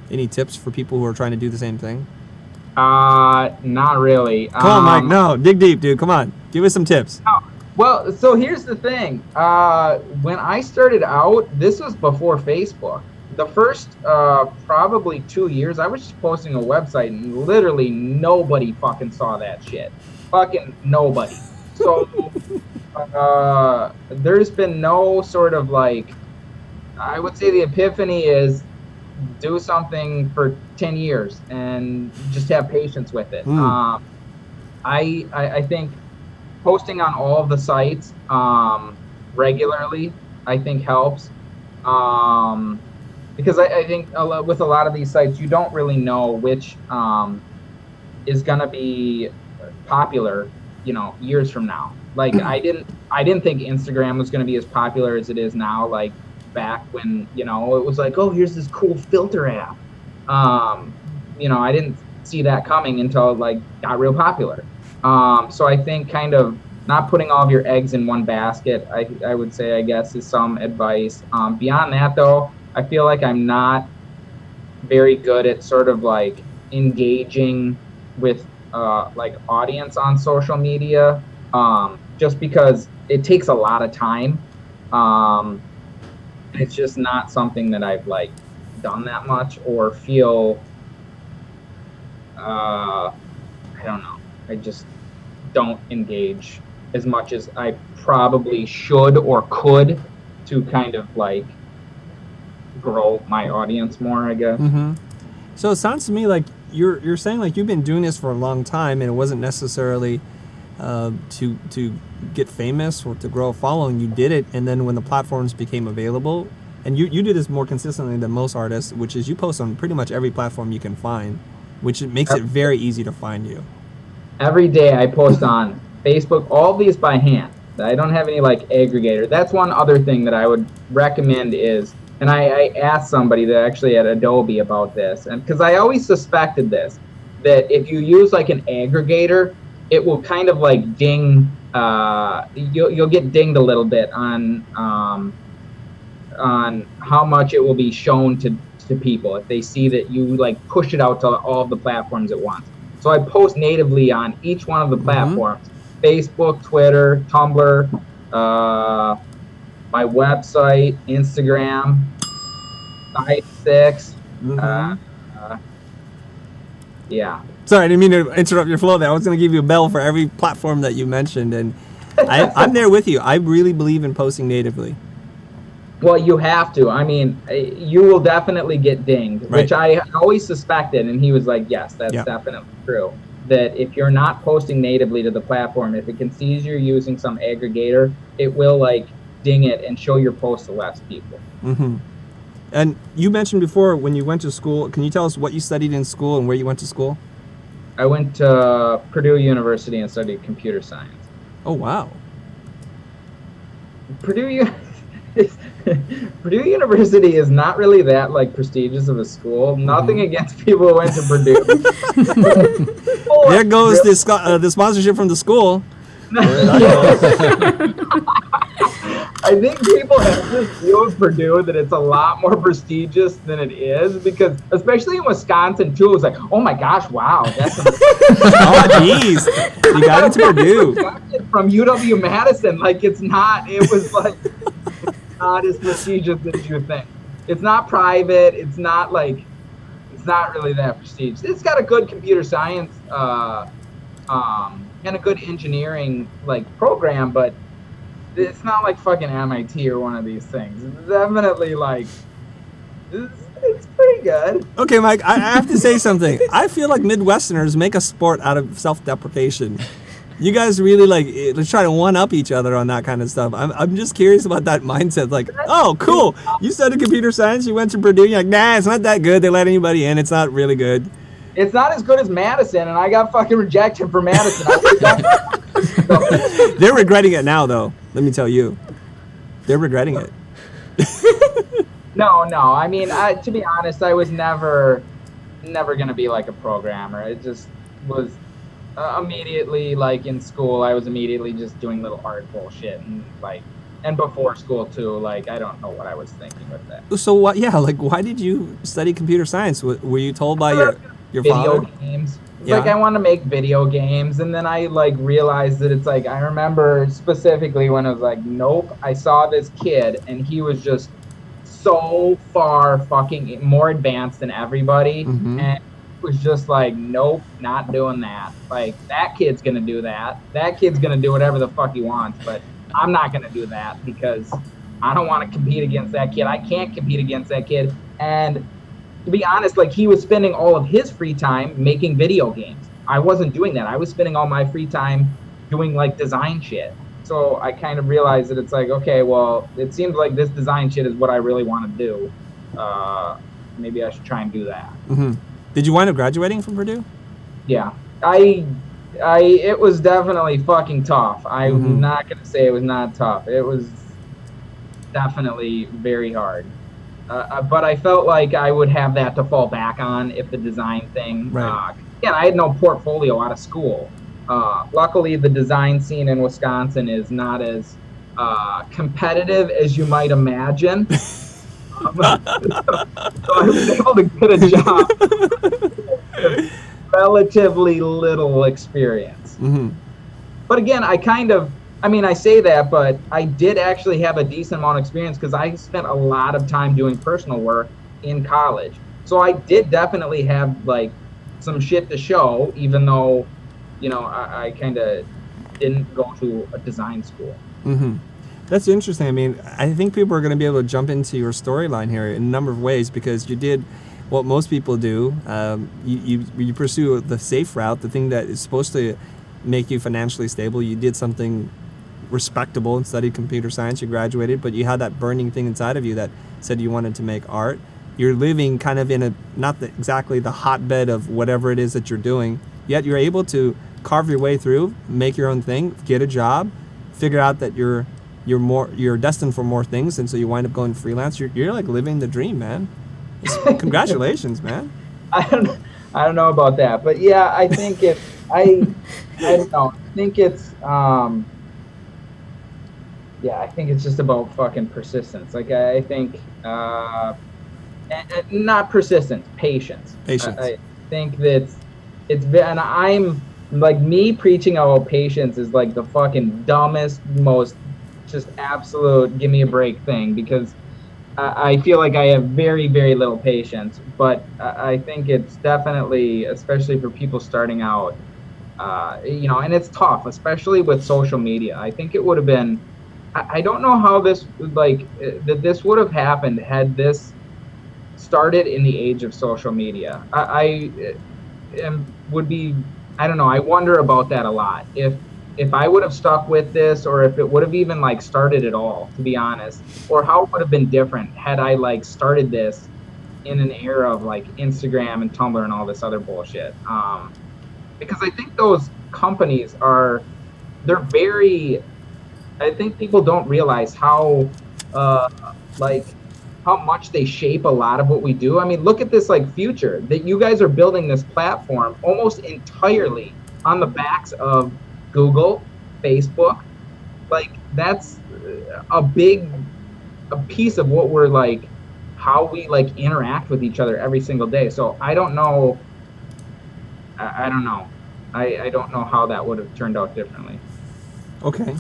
Any tips for people who are trying to do the same thing? Not really. Come on, Mike. No, dig deep, dude. Come on. Give us some tips. No. Well, so here's the thing. When I started out, this was before Facebook. The first probably 2 years, I was just posting a website, and literally nobody fucking saw that shit. Fucking nobody. So there's been no sort of like, I would say the epiphany is do something for 10 years and just have patience with it. I think posting on all of the sites regularly, I think helps. Because I think with a lot of these sites, you don't really know which is gonna be popular, you know, years from now. Like I didn't think Instagram was gonna be as popular as it is now. Like back when, you know, it was like, oh, here's this cool filter app. You know, I didn't see that coming until it like got real popular. So I think kind of not putting all of your eggs in one basket, I would say, I guess, is some advice. Beyond that, though, I feel like I'm not very good at sort of like engaging with like audience on social media, just because it takes a lot of time. It's just not something that I've like done that much or feel, I don't know. I just don't engage as much as I probably should or could to kind of like grow my audience more, I guess. Mm-hmm. So it sounds to me like you're saying like you've been doing this for a long time, and it wasn't necessarily to get famous or to grow a following. You did it, and then when the platforms became available, and you do this more consistently than most artists, which is you post on pretty much every platform you can find, which makes it very easy to find you. Every day I post on Facebook, all these by hand. I don't have any like aggregator. That's one other thing that I would recommend is, and I asked somebody that actually at Adobe about this, and because I always suspected this, that if you use like an aggregator, it will kind of like ding, you'll get dinged a little bit on how much it will be shown to people if they see that you like push it out to all of the platforms at once. So I post natively on each one of the platforms, Facebook, Twitter, Tumblr, my website, Instagram, Site6. Yeah. Sorry, I didn't mean to interrupt your flow there. I was going to give you a bell for every platform that you mentioned, and I'm there with you. I really believe in posting natively. Well, you have to. I mean, you will definitely get dinged, Right. which I always suspected. And he was like, yes, that's Yeah. definitely true. That if you're not posting natively to the platform, if it can sees you're using some aggregator, it will like ding it and show your post to less people. Mm-hmm. And you mentioned before when you went to school, can you tell us what you studied in school and where you went to school? I went to Purdue University and studied computer science. Oh, wow. Purdue University is not really that like prestigious of a school. Nothing against people who went to Purdue. There goes the sponsorship from the school. I think people have this view of Purdue that it's a lot more prestigious than it is, because especially in Wisconsin too, it's like, oh my gosh, wow, that's Oh, jeez. You got into Purdue. from UW-Madison. Like it was like not as prestigious as you think. It's not private. It's not really that prestigious. It's got a good computer science and a good engineering like program, but it's not like fucking MIT or one of these things. It's definitely like it's pretty good. Okay, Mike, I have to say something. I feel like Midwesterners make a sport out of self-deprecation. You guys really let's try to one-up each other on that kind of stuff. I'm just curious about that mindset. Like, oh, cool. You studied computer science. You went to Purdue. You're like, nah, it's not that good. They let anybody in. It's not really good. It's not as good as Madison, and I got fucking rejected for Madison. They're regretting it now, though. Let me tell you. They're regretting it. No. I mean, to be honest, I was never going to be like a programmer. It just was immediately, like in school, I was immediately just doing little art bullshit and before school too. Like, I don't know what I was thinking with that. So what? Yeah, why did you study computer science? Were you told by your video father? games? Yeah. Like, I want to make video games, and then I realized that it's like, I remember specifically when I was like, nope, I saw this kid and he was just so far fucking more advanced than everybody, and it was just like, nope, not doing that. Like, that kid's gonna do that. That kid's gonna do whatever the fuck he wants, but I'm not gonna do that because I don't want to compete against that kid. I can't compete against that kid. And to be honest, like, he was spending all of his free time making video games. I wasn't doing that. I was spending all my free time doing like design shit. So I kind of realized that it's like, okay, well, it seems like this design shit is what I really want to do. Maybe I should try and do that. Mm-hmm. Did you wind up graduating from Purdue? Yeah, it was definitely fucking tough. I'm not gonna say it was not tough. It was definitely very hard. But I felt like I would have that to fall back on if the design thing. Right. Again, I had no portfolio out of school. Luckily, the design scene in Wisconsin is not as competitive as you might imagine. So I was able to get a job with relatively little experience. But again, I say that, but I did actually have a decent amount of experience because I spent a lot of time doing personal work in college. So I did definitely have like some shit to show, even though, I kind of didn't go to a design school. That's interesting. I mean, I think people are going to be able to jump into your storyline here in a number of ways because you did what most people do. You pursue the safe route, the thing that is supposed to make you financially stable. You did something respectable and studied computer science. You graduated, but you had that burning thing inside of you that said you wanted to make art. You're living kind of in exactly the hotbed of whatever it is that you're doing, yet you're able to carve your way through, make your own thing, get a job, figure out that you're destined for more things, and so you wind up going freelance. You're like living the dream, man. Congratulations, man. I don't know about that, but yeah, I think I don't know. I think it's I think it's just about fucking persistence. Like, I think not persistence, patience. I think that and I'm like, me preaching about patience is like the fucking dumbest, most just absolute give me a break thing, because I feel like I have very, very little patience. But I think it's definitely, especially for people starting out, and it's tough, especially with social media. I think it would have been, I don't know, I think it's, I don't know, I think it's definitely, especially for people starting out, and it's tough, especially with social media. I think it would have been I don't know how this that this would have happened had this started in the age of social media. I don't know. I wonder about that a lot. If I would have stuck with this, or if it would have even like started at all, to be honest, or how it would have been different had I like started this in an era of like Instagram and Tumblr and all this other bullshit. Because I think those companies I think people don't realize how much they shape a lot of what we do. I mean, look at this like Future, that you guys are building this platform almost entirely on the backs of Google, Facebook. Like that's a piece of what we're like, how we like interact with each other every single day. So I don't know. I don't know. I don't know how that would have turned out differently. Okay.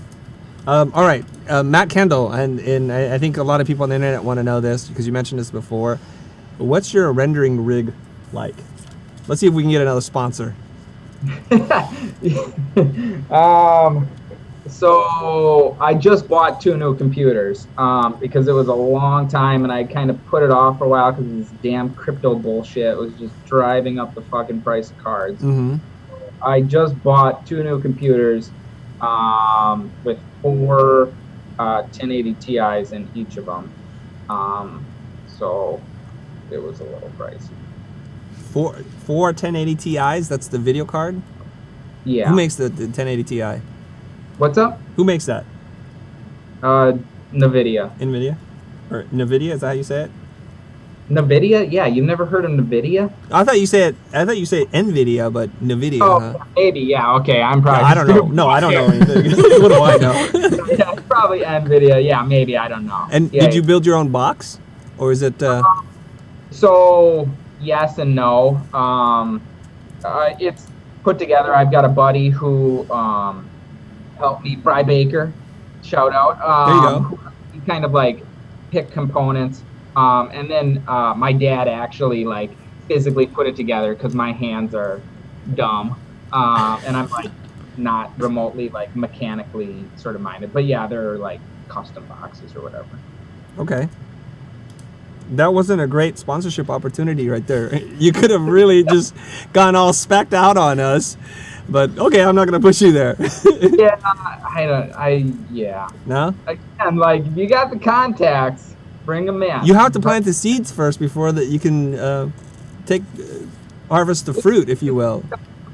All right. Matt Kendall, and I think a lot of people on the internet want to know this because you mentioned this before. What's your rendering rig like? Let's see if we can get another sponsor. So I just bought 2 new computers because it was a long time and I kind of put it off for a while because this damn crypto bullshit was just driving up the fucking price of cards. Mm-hmm. I just bought 2 new computers with 4 1080 Ti's in each of them. So it was a little pricey. Four 1080 Ti's, that's the video card? Yeah. Who makes the 1080 Ti? What's up? Who makes that? NVIDIA. NVIDIA? Or NVIDIA, is that how you say it? NVIDIA? Yeah, you've never heard of NVIDIA? I thought you said NVIDIA, but NVIDIA. Oh, huh? Maybe, yeah, okay, I'm probably... I don't know. No, I don't know anything. What do I know? Yeah, it's probably NVIDIA, yeah, maybe, I don't know. And yeah, did you build your own box? Or is it... So, yes and no. It's put together. I've got a buddy who helped me, Bry Baker, shout out. There you go. He kind of like picked components. And then my dad actually like physically put it together because my hands are dumb. And I'm like not remotely like mechanically sort of minded. But yeah, they're like custom boxes or whatever. Okay. That wasn't a great sponsorship opportunity right there. You could have really just gone all specced out on us. But okay, I'm not going to push you there. Yeah, yeah. No? Again, like, if you got the contacts, bring them in. You have to plant the seeds first before that you can harvest the fruit, if you will.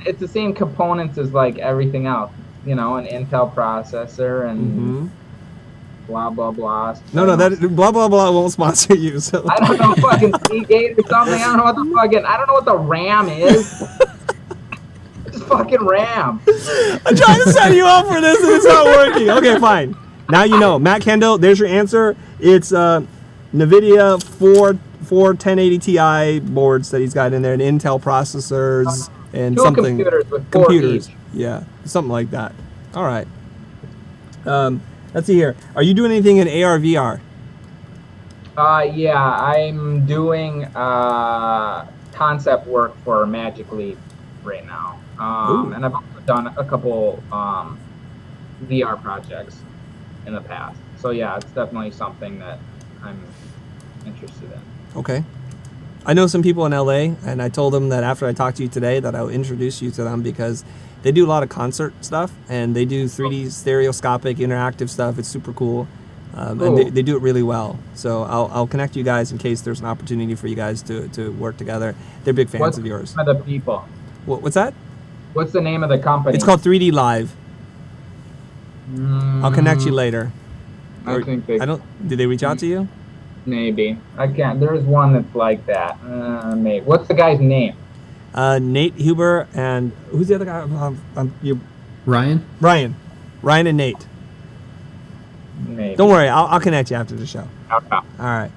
It's the same components as, like, everything else. You know, an Intel processor and blah, blah, blah. No, that blah, blah, blah won't sponsor you. So I don't know, fucking Seagate or something. I don't know what the RAM is. It's fucking RAM. I'm trying to set you up for this and it's not working. Okay, fine. Now you know. Matt Kendall, there's your answer. It's NVIDIA 4 1080 Ti boards that he's got in there, and Intel processors and 2 something. computers with 4 each. Yeah, something like that. All right. Let's see here. Are you doing anything in AR, VR? Yeah, I'm doing concept work for Magic Leap right now. And I've also done a couple VR projects in the past. So yeah, it's definitely something that I'm interested in. Okay. I know some people in LA, and I told them that after I talked to you today that I'll introduce you to them because they do a lot of concert stuff, and they do 3D stereoscopic interactive stuff. It's super cool. And they do it really well. So I'll connect you guys in case there's an opportunity for you guys to work together. They're big fans of yours. What's the name of the people? What's that? What's the name of the company? It's called 3D Live. I'll connect you later. Did they reach out to you? Maybe. I can't. There is one that's like that. Maybe. What's the guy's name? Nate Huber, and who's the other guy? Ryan? Ryan and Nate. Maybe. Don't worry, I'll connect you after the show. Okay. All right.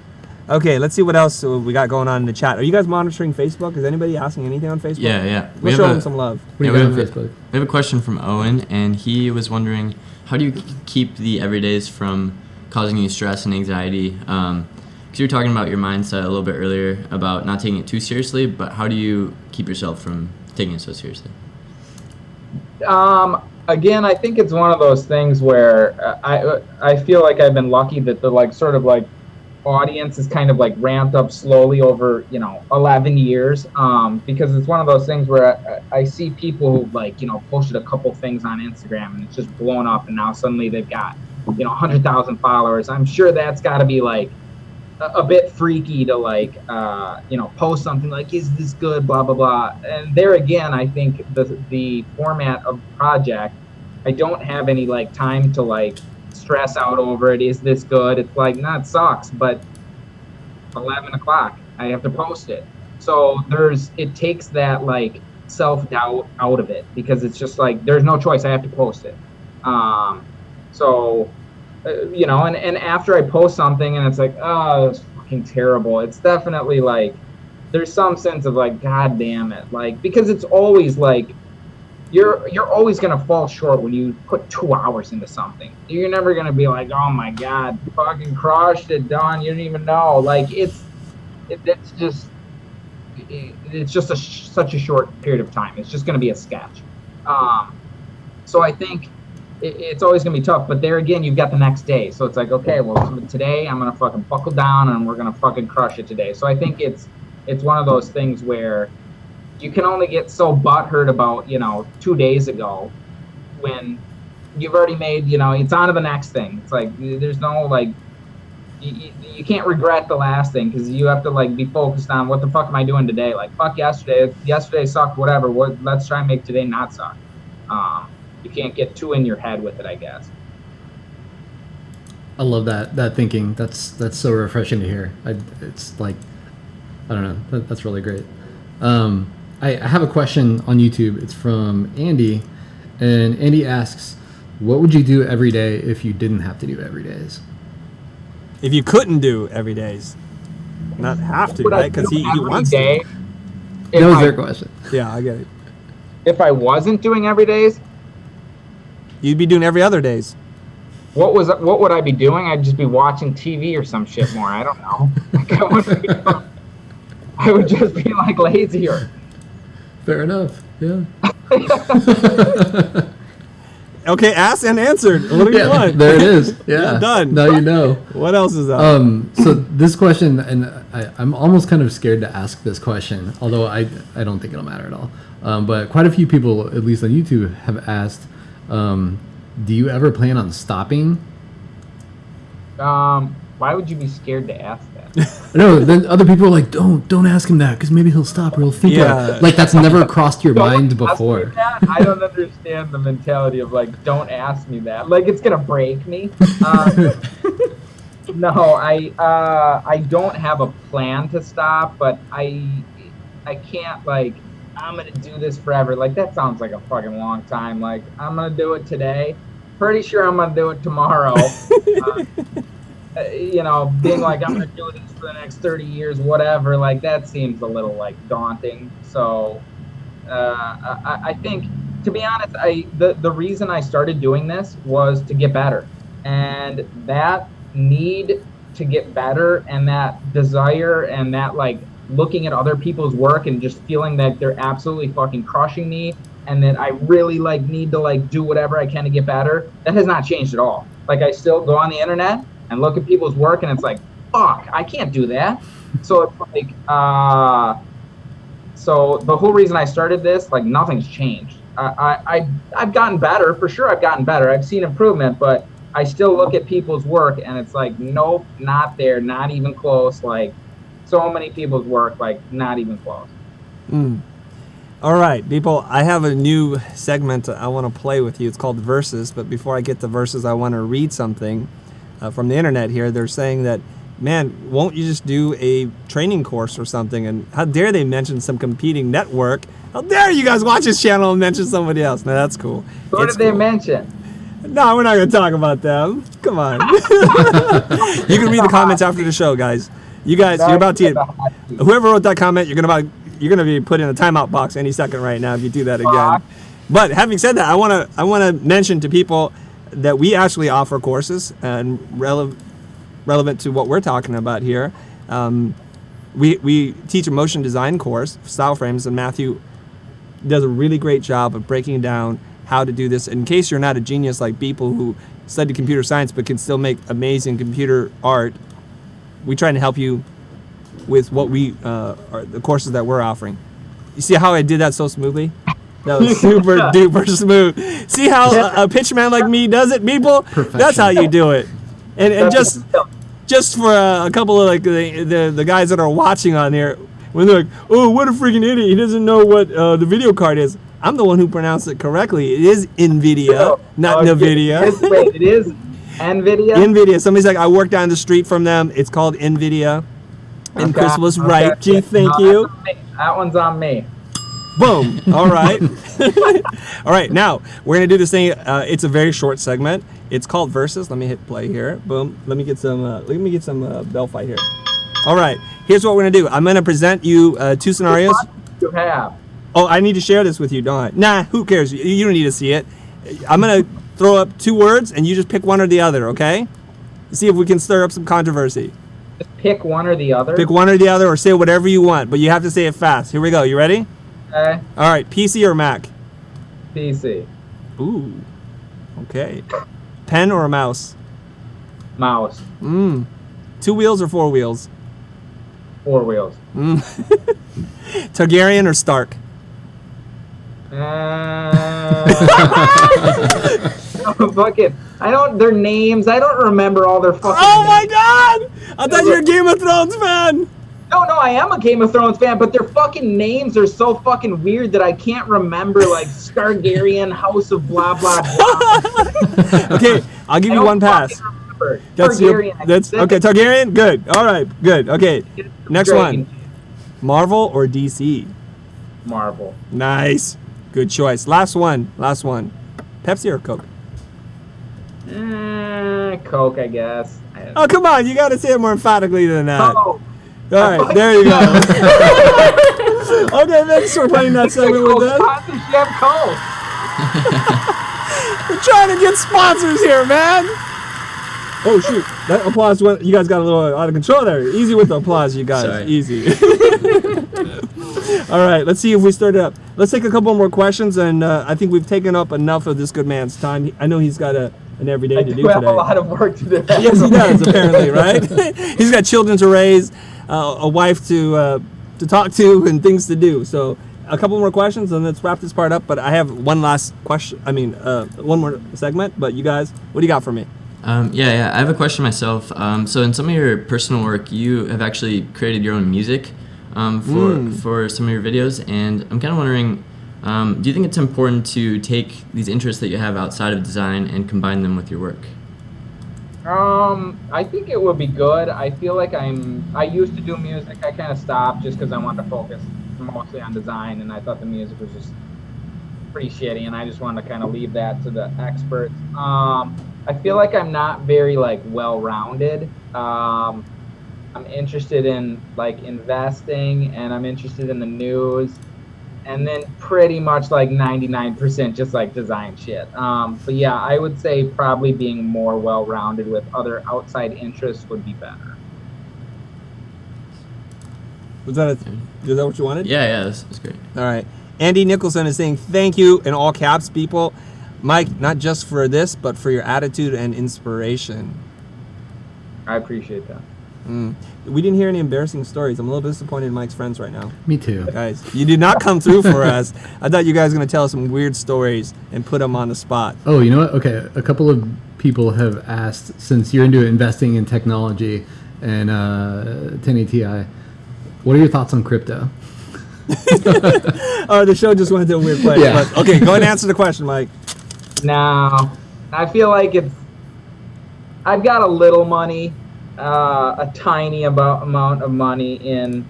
Okay, let's see what else we got going on in the chat. Are you guys monitoring Facebook? Is anybody asking anything on Facebook? Yeah. We'll show them some love. What do you got on Facebook? We have a question from Owen, and he was wondering, how do you keep the everydays from causing you stress and anxiety? Because you were talking about your mindset a little bit earlier about not taking it too seriously, but how do you keep yourself from taking it so seriously? again, I think it's one of those things where I feel like I've been lucky that the like sort of like audience is kind of like ramped up slowly over 11 years, because it's one of those things where I see people who like posted a couple things on Instagram and it's just blown up, and now suddenly they've got 100,000 followers. I'm sure that's got to be like a bit freaky to like post something like, is this good, blah blah blah. And there again, I think the format of the project, I don't have any like time to like stress out over it. Is this good? It's like, nah, it sucks, but 11 o'clock I have to post it. So it takes that like self-doubt out of it, because it's just like there's no choice, I have to post it. And after I post something and it's like, oh, that's fucking terrible, it's definitely like there's some sense of like, god damn it, like, because it's always like you're always going to fall short when you put 2 hours into something. You're never going to be like, oh my god, fucking crushed it, done, you don't even know. Like it's just such a short period of time. It's just going to be a sketch. So I think it's always going to be tough, but there again, you've got the next day. So it's like, okay, well, today I'm going to fucking buckle down and we're going to fucking crush it today. So I think it's one of those things where you can only get so butthurt about, 2 days ago, when you've already made, it's on to the next thing. It's like, there's no, like, you can't regret the last thing, because you have to, like, be focused on what the fuck am I doing today? Like, fuck yesterday. Yesterday sucked, whatever. Let's try and make today not suck. You can't get too in your head with it, I guess. I love that thinking. That's so refreshing to hear. It's like, I don't know. That's really great. I have a question on YouTube. It's from Andy, and Andy asks, what would you do every day if you didn't have to do every days? If you couldn't do every days, not have to, right? Because he wants to. That was their question. Yeah, I get it. If I wasn't doing every days, you'd be doing every other days. What would I be doing? I'd just be watching TV or some shit more. I don't know. Like, I would just be like lazier. Fair enough. Yeah. Okay, asked and answered. What do you want? There it is. Yeah. Done. Now you know. What else is up? So this question, and I'm almost kind of scared to ask this question, although I don't think it'll matter at all. But quite a few people, at least on YouTube, have asked, do you ever plan on stopping? Why would you be scared to ask that? No, then other people are like, don't ask him that, because maybe he'll stop or he'll think like that's never crossed your mind before. I don't understand the mentality of like, don't ask me that. Like, it's gonna break me. No, I don't have a plan to stop, but I can't, like, I'm gonna do this forever. Like, that sounds like a fucking long time. Like, I'm gonna do it today. Pretty sure I'm gonna do it tomorrow. Being like, I'm gonna do this for the next 30 years, whatever. Like, that seems a little like daunting. So, I think, to be honest, the reason I started doing this was to get better, and that need to get better, and that desire, and that like looking at other people's work and just feeling that they're absolutely fucking crushing me, and that I really like need to like do whatever I can to get better, that has not changed at all. Like, I still go on the internet and look at people's work and it's like, fuck, I can't do that. So it's like, so the whole reason I started this, like, nothing's changed. I've gotten better, for sure. I've gotten better. I've seen improvement, but I still look at people's work and it's like, nope, not there, not even close. Like, so many people's work, like, not even close. All right, people, I have a new segment I want to play with you. It's called Verses, but before I get to Verses, I want to read something from the internet here. They're saying that, man, won't you just do a training course or something? And how dare they mention some competing network? How dare you guys watch this channel and mention somebody else? No, that's cool. What did they mention? No, we're not going to talk about them. Come on. You can read the comments after the show, guys. You guys, you're about to get, whoever wrote that comment, you're gonna be put in a timeout box any second right now if you do that again. But having said that, I wanna mention to people that we actually offer courses and relevant to what we're talking about here. We teach a motion design course, style frames, and Matthew does a really great job of breaking down how to do this. In case you're not a genius like Beeple who studied computer science but can still make amazing computer art, we try to help you with what we are the courses that we're offering. You see how I did that so smoothly? That was super duper smooth. See how a pitch man like me does it, Beeple? That's how you do it. And just for a couple of like the guys that are watching on there, when they're like, oh, what a freaking idiot, he doesn't know what the video card is. I'm the one who pronounced it correctly. It is NVIDIA, not NVIDIA. Wait, it is NVIDIA? NVIDIA. Somebody's like, I work down the street from them. It's called NVIDIA. And Chris was right. Gee, thank you. That one's on me. Boom. All right. All right. Now we're gonna do this thing. It's a very short segment. It's called Versus. Let me hit play here. Boom. Let me get some bell fight here. All right. Here's what we're gonna do. I'm gonna present you two scenarios. You have. Oh, I need to share this with you, don't I? Nah. Who cares? You don't need to see it. I'm gonna throw up two words, and you just pick one or the other. Okay? See if we can stir up some controversy. Just pick one or the other. Pick one or the other, or say whatever you want, but you have to say it fast. Here we go. You ready? Okay. All right, PC or Mac? PC. Ooh. Okay. Pen or a mouse? Mouse. 2 wheels or 4 wheels? 4 wheels. Targaryen or Stark? Fucking. I don't. Their names. I don't remember all their fucking. Oh my names. God! I thought you were a Game of Thrones fan. No, I am a Game of Thrones fan, but their fucking names are so fucking weird that I can't remember, like, Stargaryen, House of blah, blah, blah. Okay, I'll give you one pass. That's okay, Targaryen? Good. All right, good. Okay, next one. Marvel or DC? Marvel. Nice. Good choice. Last one. Pepsi or Coke? Coke, I guess. Oh, come on. You got to say it more emphatically than that. Coke. All right, there you go. Okay, thanks for playing that segment with us. Sponsorship Coke. We're trying to get sponsors here, man. Oh, shoot. That applause went, you guys got a little out of control there. Easy with the applause, you guys. Sorry. Easy. All right, let's see if we start it up. Let's take a couple more questions, and I think we've taken up enough of this good man's time. I know he's got an everyday to do today. I have a lot of work to do. Yes, he does, apparently, right? He's got children to raise, a wife to talk to, and things to do. So a couple more questions, and let's wrap this part up. But I have one last question. One more segment. But you guys, what do you got for me? Yeah. I have a question myself. So in some of your personal work, you have actually created your own music for some of your videos, and I'm kind of wondering, do you think it's important to take these interests that you have outside of design and combine them with your work? I think it would be good. I feel like I used to do music. I kind of stopped just because I wanted to focus mostly on design, and I thought the music was just pretty shitty, and I just wanted to kind of leave that to the experts. I feel like I'm not very well-rounded. I'm interested in investing, and I'm interested in the news, and then pretty much 99% just design shit. But yeah, I would say probably being more well-rounded with other outside interests would be better. Is that what you wanted? Yeah, that's great. All right. Andy Nicholson is saying thank you in all caps, people. Mike, not just for this, but for your attitude and inspiration. I appreciate that. We didn't hear any embarrassing stories. I'm a little disappointed in Mike's friends right now. Me too. Guys, you did not come through for us. I thought you guys were going to tell us some weird stories and put them on the spot. Oh, you know what? Okay, a couple of people have asked, since you're into investing in technology and 1080 Ti, what are your thoughts on crypto? The show just went to a weird place. Yeah. But, okay, go ahead and answer the question, Mike. No, I feel like I've got a little money, a tiny amount of money in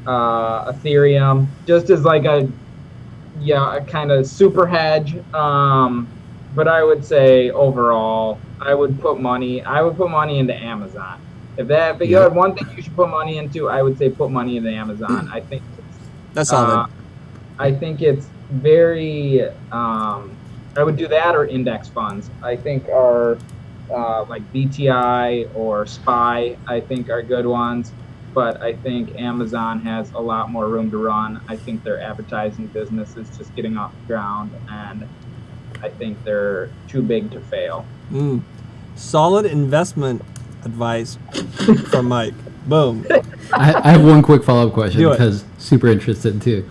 Ethereum, just as a kind of super hedge. But I would say overall, I would put money into Amazon. If you had one thing you should put money into, I would say put money into Amazon. I think that's solid. I think it's very. I would do that or index funds. I think are BTI or SPY. I think are good ones, but I think Amazon has a lot more room to run. I think their advertising business is just getting off the ground, and I think they're too big to fail. Solid investment advice from Mike. Boom. I have one quick follow-up question Do it. because super interested too.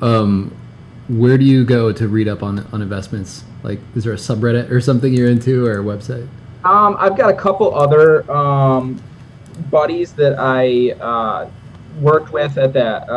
Where do you go to read up on investments? Like, is there a subreddit or something you're into, or a website? I've got a couple other buddies that I worked with at that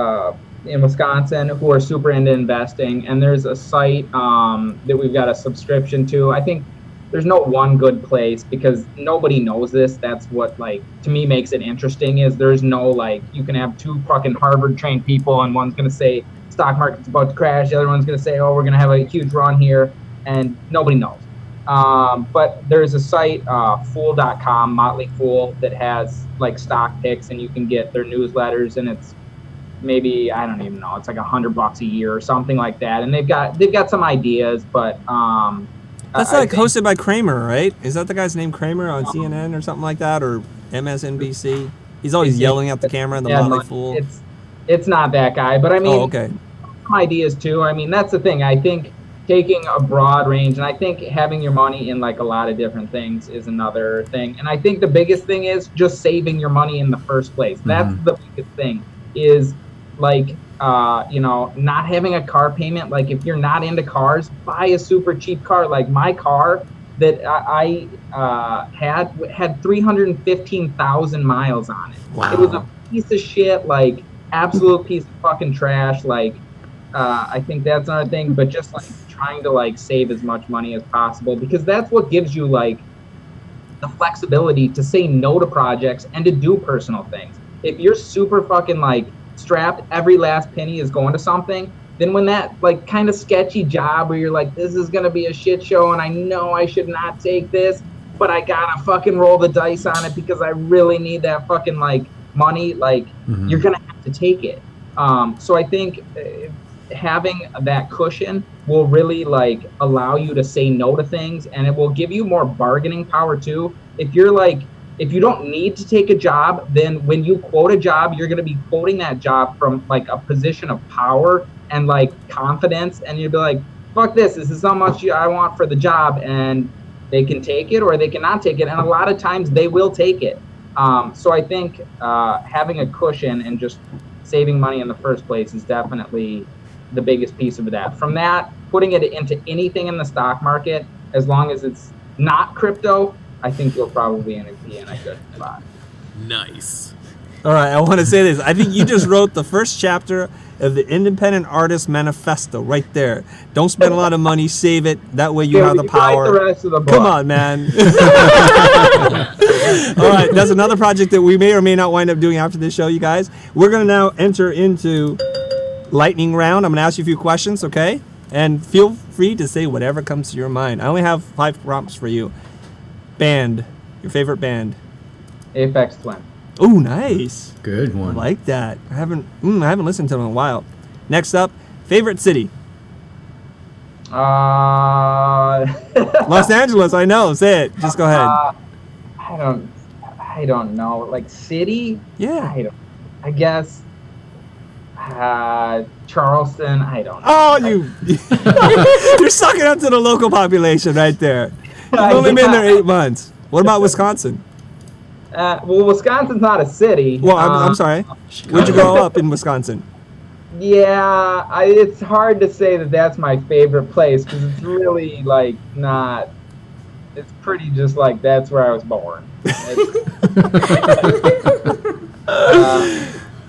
in Wisconsin who are super into investing, and there's a site that we've got a subscription to. I think there's no one good place because nobody knows this. That's what, like, to me makes it interesting, is there's no, like, you can have two fucking Harvard trained people and one's going to say stock market's about to crash, the other one's going to say, oh, we're going to have a huge run here, and nobody knows. But there's a site, fool.com, Motley Fool, that has like stock picks, and you can get their newsletters, and it's maybe, I don't even know, it's like $100 a year or something like that. And they've got some ideas, but That's like hosted by Kramer, right? Is that the guy's name, Kramer, on CNN or something like that, or MSNBC? He's always yelling at the camera, the Motley Fool. It's not that guy, but I mean, okay. Some ideas too. I mean, that's the thing. I think taking a broad range, and I think having your money in like a lot of different things is another thing. And I think the biggest thing is just saving your money in the first place. That's the biggest thing, is like, not having a car payment. Like, if you're not into cars, buy a super cheap car. Like my car that I had 315,000 miles on it. Wow. It was a piece of shit, like absolute piece of fucking trash. Like, I think that's another thing, but just like trying to like save as much money as possible, because that's what gives you like the flexibility to say no to projects and to do personal things. If you're super fucking like strapped, every last penny is going to something, then when that like kind of sketchy job where you're like, this is going to be a shit show and I know I should not take this, but I gotta fucking roll the dice on it because I really need that fucking like money, like you're going to have to take it. So I think having that cushion will really like allow you to say no to things, and it will give you more bargaining power too. If you don't need to take a job, then when you quote a job, you're going to be quoting that job from like a position of power and like confidence, and you'll be like, fuck this is how much I want for the job, and they can take it or they cannot take it, and a lot of times they will take it. So I think having a cushion and just saving money in the first place is definitely the biggest piece of that. From that, putting it into anything in the stock market, as long as it's not crypto, I think you'll probably be in a good spot. Nice. All right, I want to say this. I think you just wrote the first chapter of the Independent Artist Manifesto right there. Don't spend a lot of money, save it. That way you have the power. Write the rest of the book. Come on, man. All right, that's another project that we may or may not wind up doing after this show, you guys. We're going to now enter into lightning round. I'm going to ask you a few questions, okay? And feel free to say whatever comes to your mind. I only have 5 prompts for you. Band. Your favorite band. Aphex Twin. Oh, nice. Good I one. like that. I haven't listened to them in a while. Next up, favorite city. Los Angeles, I know. Say it. Just go ahead. I don't know. Like city? Yeah. I guess Charleston. I don't know. Oh, you're sucking up to the local population right there. You've only been there 8 months. What about Wisconsin? Well, Wisconsin's not a city. Well, I'm sorry. Where'd you grow up in Wisconsin? Yeah, it's hard to say that that's my favorite place, because it's really like not. It's pretty just like that's where I was born.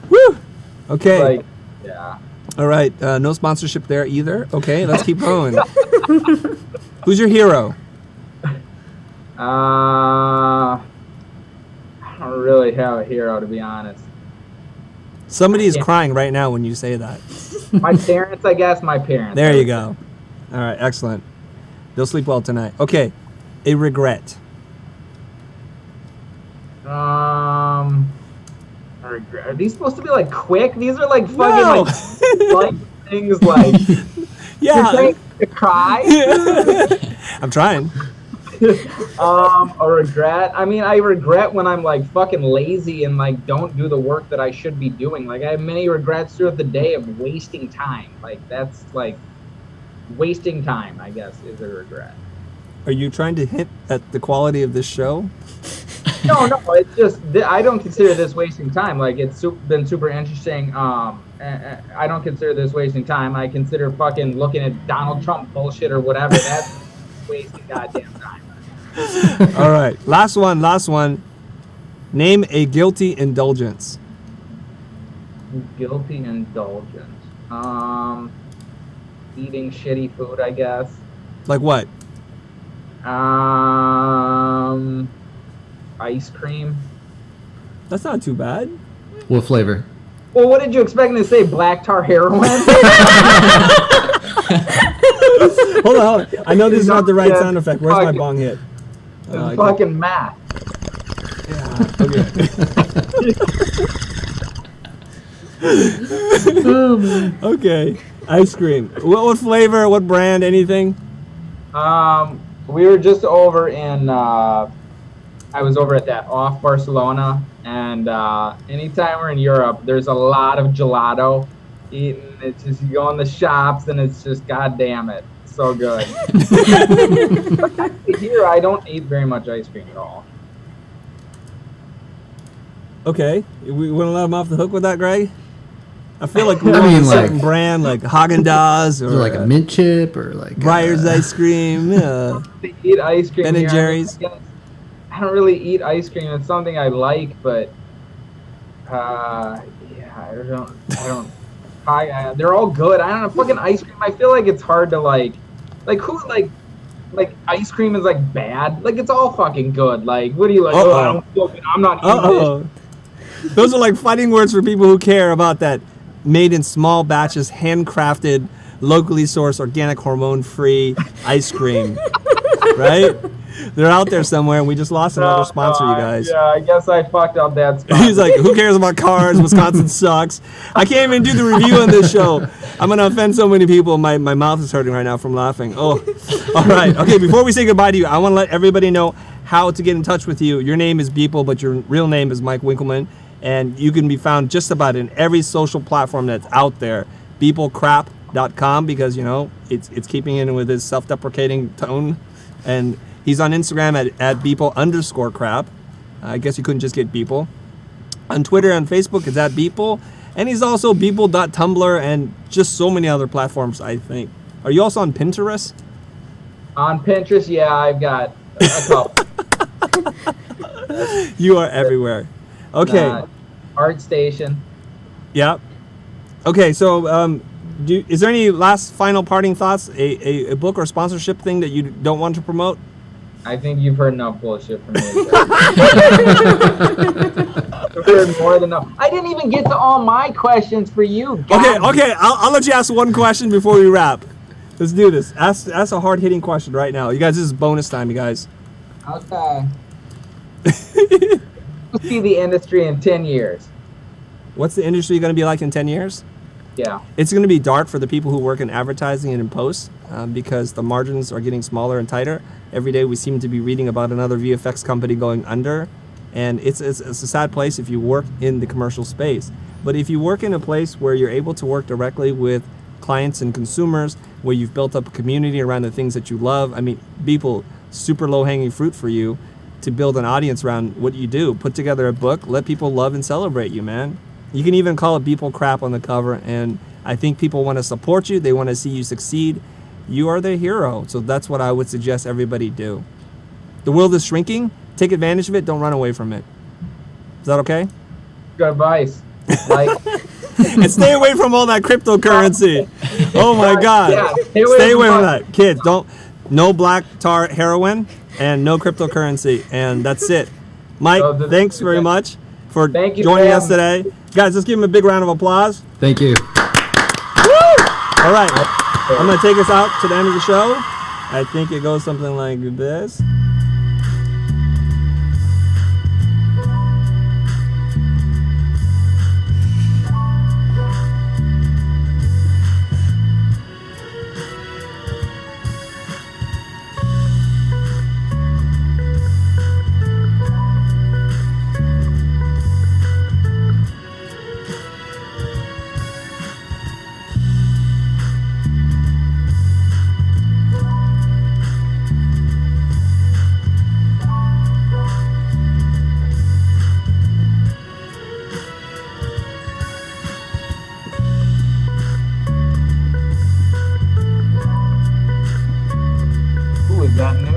Woo. Okay. Like, yeah. All right. No sponsorship there either. Okay, let's keep going. Who's your hero? I don't really have a hero, to be honest. Somebody is crying right now when you say that. My parents, I guess. My parents. There you go. All right, excellent. They'll sleep well tonight. Okay, a regret. A regret. Are these supposed to be like quick? These are like fucking like things like. Yeah. You're saying to cry. I'm trying. A regret. I mean, I regret when I'm like fucking lazy and like don't do the work that I should be doing. Like I have many regrets throughout the day of wasting time. Like that's like wasting time, I guess, is a regret. Are you trying to hint at the quality of this show? No, it's just I don't consider this wasting time. Like, it's been super interesting. I don't consider this wasting time. I consider fucking looking at Donald Trump bullshit or whatever. That's wasting goddamn time. All right, last one. Name a guilty indulgence. Guilty indulgence. Eating shitty food, I guess. Like what? Ice cream. That's not too bad. What flavor? Well, what did you expect me to say? Black tar heroin? Hold on. I know this is not the right sound effect. Where's my bong hit? It's fucking math. Yeah, okay. Ice cream. What flavor? What brand? Anything? We were just over in. I was over at that off Barcelona, and anytime we're in Europe, there's a lot of gelato eating. It's just, you go in the shops, and it's just, god damn it, so good. But actually here, I don't eat very much ice cream at all. Okay. We want to let him off the hook with that, Greg? I feel like we I want mean, a certain like- brand, like Haagen-Dazs or Is it like a mint chip or like Breyers ice cream. Yeah. To eat ice cream Ben and here, Jerry's. I don't really eat ice cream. It's something I like, but they're all good. I don't know, fucking ice cream. I feel like it's hard to like who like ice cream is like bad. Like, it's all fucking good. Like, what do you like? Uh-oh. Oh, I don't feel good. I'm not eating this. Those are like fighting words for people who care about that made in small batches, handcrafted, locally sourced, organic, hormone-free ice cream. Right? They're out there somewhere, and we just lost another sponsor, you guys. Yeah, I guess I fucked up that spot. He's like, who cares about cars? Wisconsin sucks. I can't even do the review on this show. I'm going to offend so many people. My mouth is hurting right now from laughing. Oh, all right. Okay, before we say goodbye to you, I want to let everybody know how to get in touch with you. Your name is Beeple, but your real name is Mike Winkelmann, and you can be found just about in every social platform that's out there. BeepleCrap.com, because, you know, it's keeping in with his self-deprecating tone. And he's on Instagram at Beeple_crap. I guess you couldn't just get Beeple. On Twitter and Facebook, it's at Beeple. And he's also Beeple.tumblr and just so many other platforms, I think. Are you also on Pinterest? On Pinterest, yeah, I've got a couple. You are everywhere. Okay. ArtStation. Yeah. Okay, so is there any last final parting thoughts? A book or sponsorship thing that you don't want to promote? I think you've heard enough bullshit from me. You've heard more than enough. I didn't even get to all my questions for you. Okay. I'll let you ask one question before we wrap. Let's do this. Ask a hard-hitting question right now. You guys, this is bonus time, you guys. Okay. We'll see the industry in 10 years. What's the industry going to be like in 10 years? Yeah. It's going to be dark for the people who work in advertising and in post because the margins are getting smaller and tighter. Every day we seem to be reading about another VFX company going under. And it's a sad place if you work in the commercial space. But if you work in a place where you're able to work directly with clients and consumers, where you've built up a community around the things that you love, I mean, Beeple, super low-hanging fruit for you to build an audience around what you do. Put together a book, let people love and celebrate you, man. You can even call it Beeple Crap on the cover, and I think people want to support you. They want to see you succeed. You are their hero, so that's what I would suggest everybody do. The world is shrinking. Take advantage of it. Don't run away from it. Is that okay? Good advice. Like, And stay away from all that cryptocurrency. Oh my God. Yeah, stay away from that. Kids, no black tar heroin and no cryptocurrency. And that's it. Mike, thanks very much for joining us today. Guys, let's give him a big round of applause. Thank you. All right. I'm going to take us out to the end of the show. I think it goes something like this. Neue.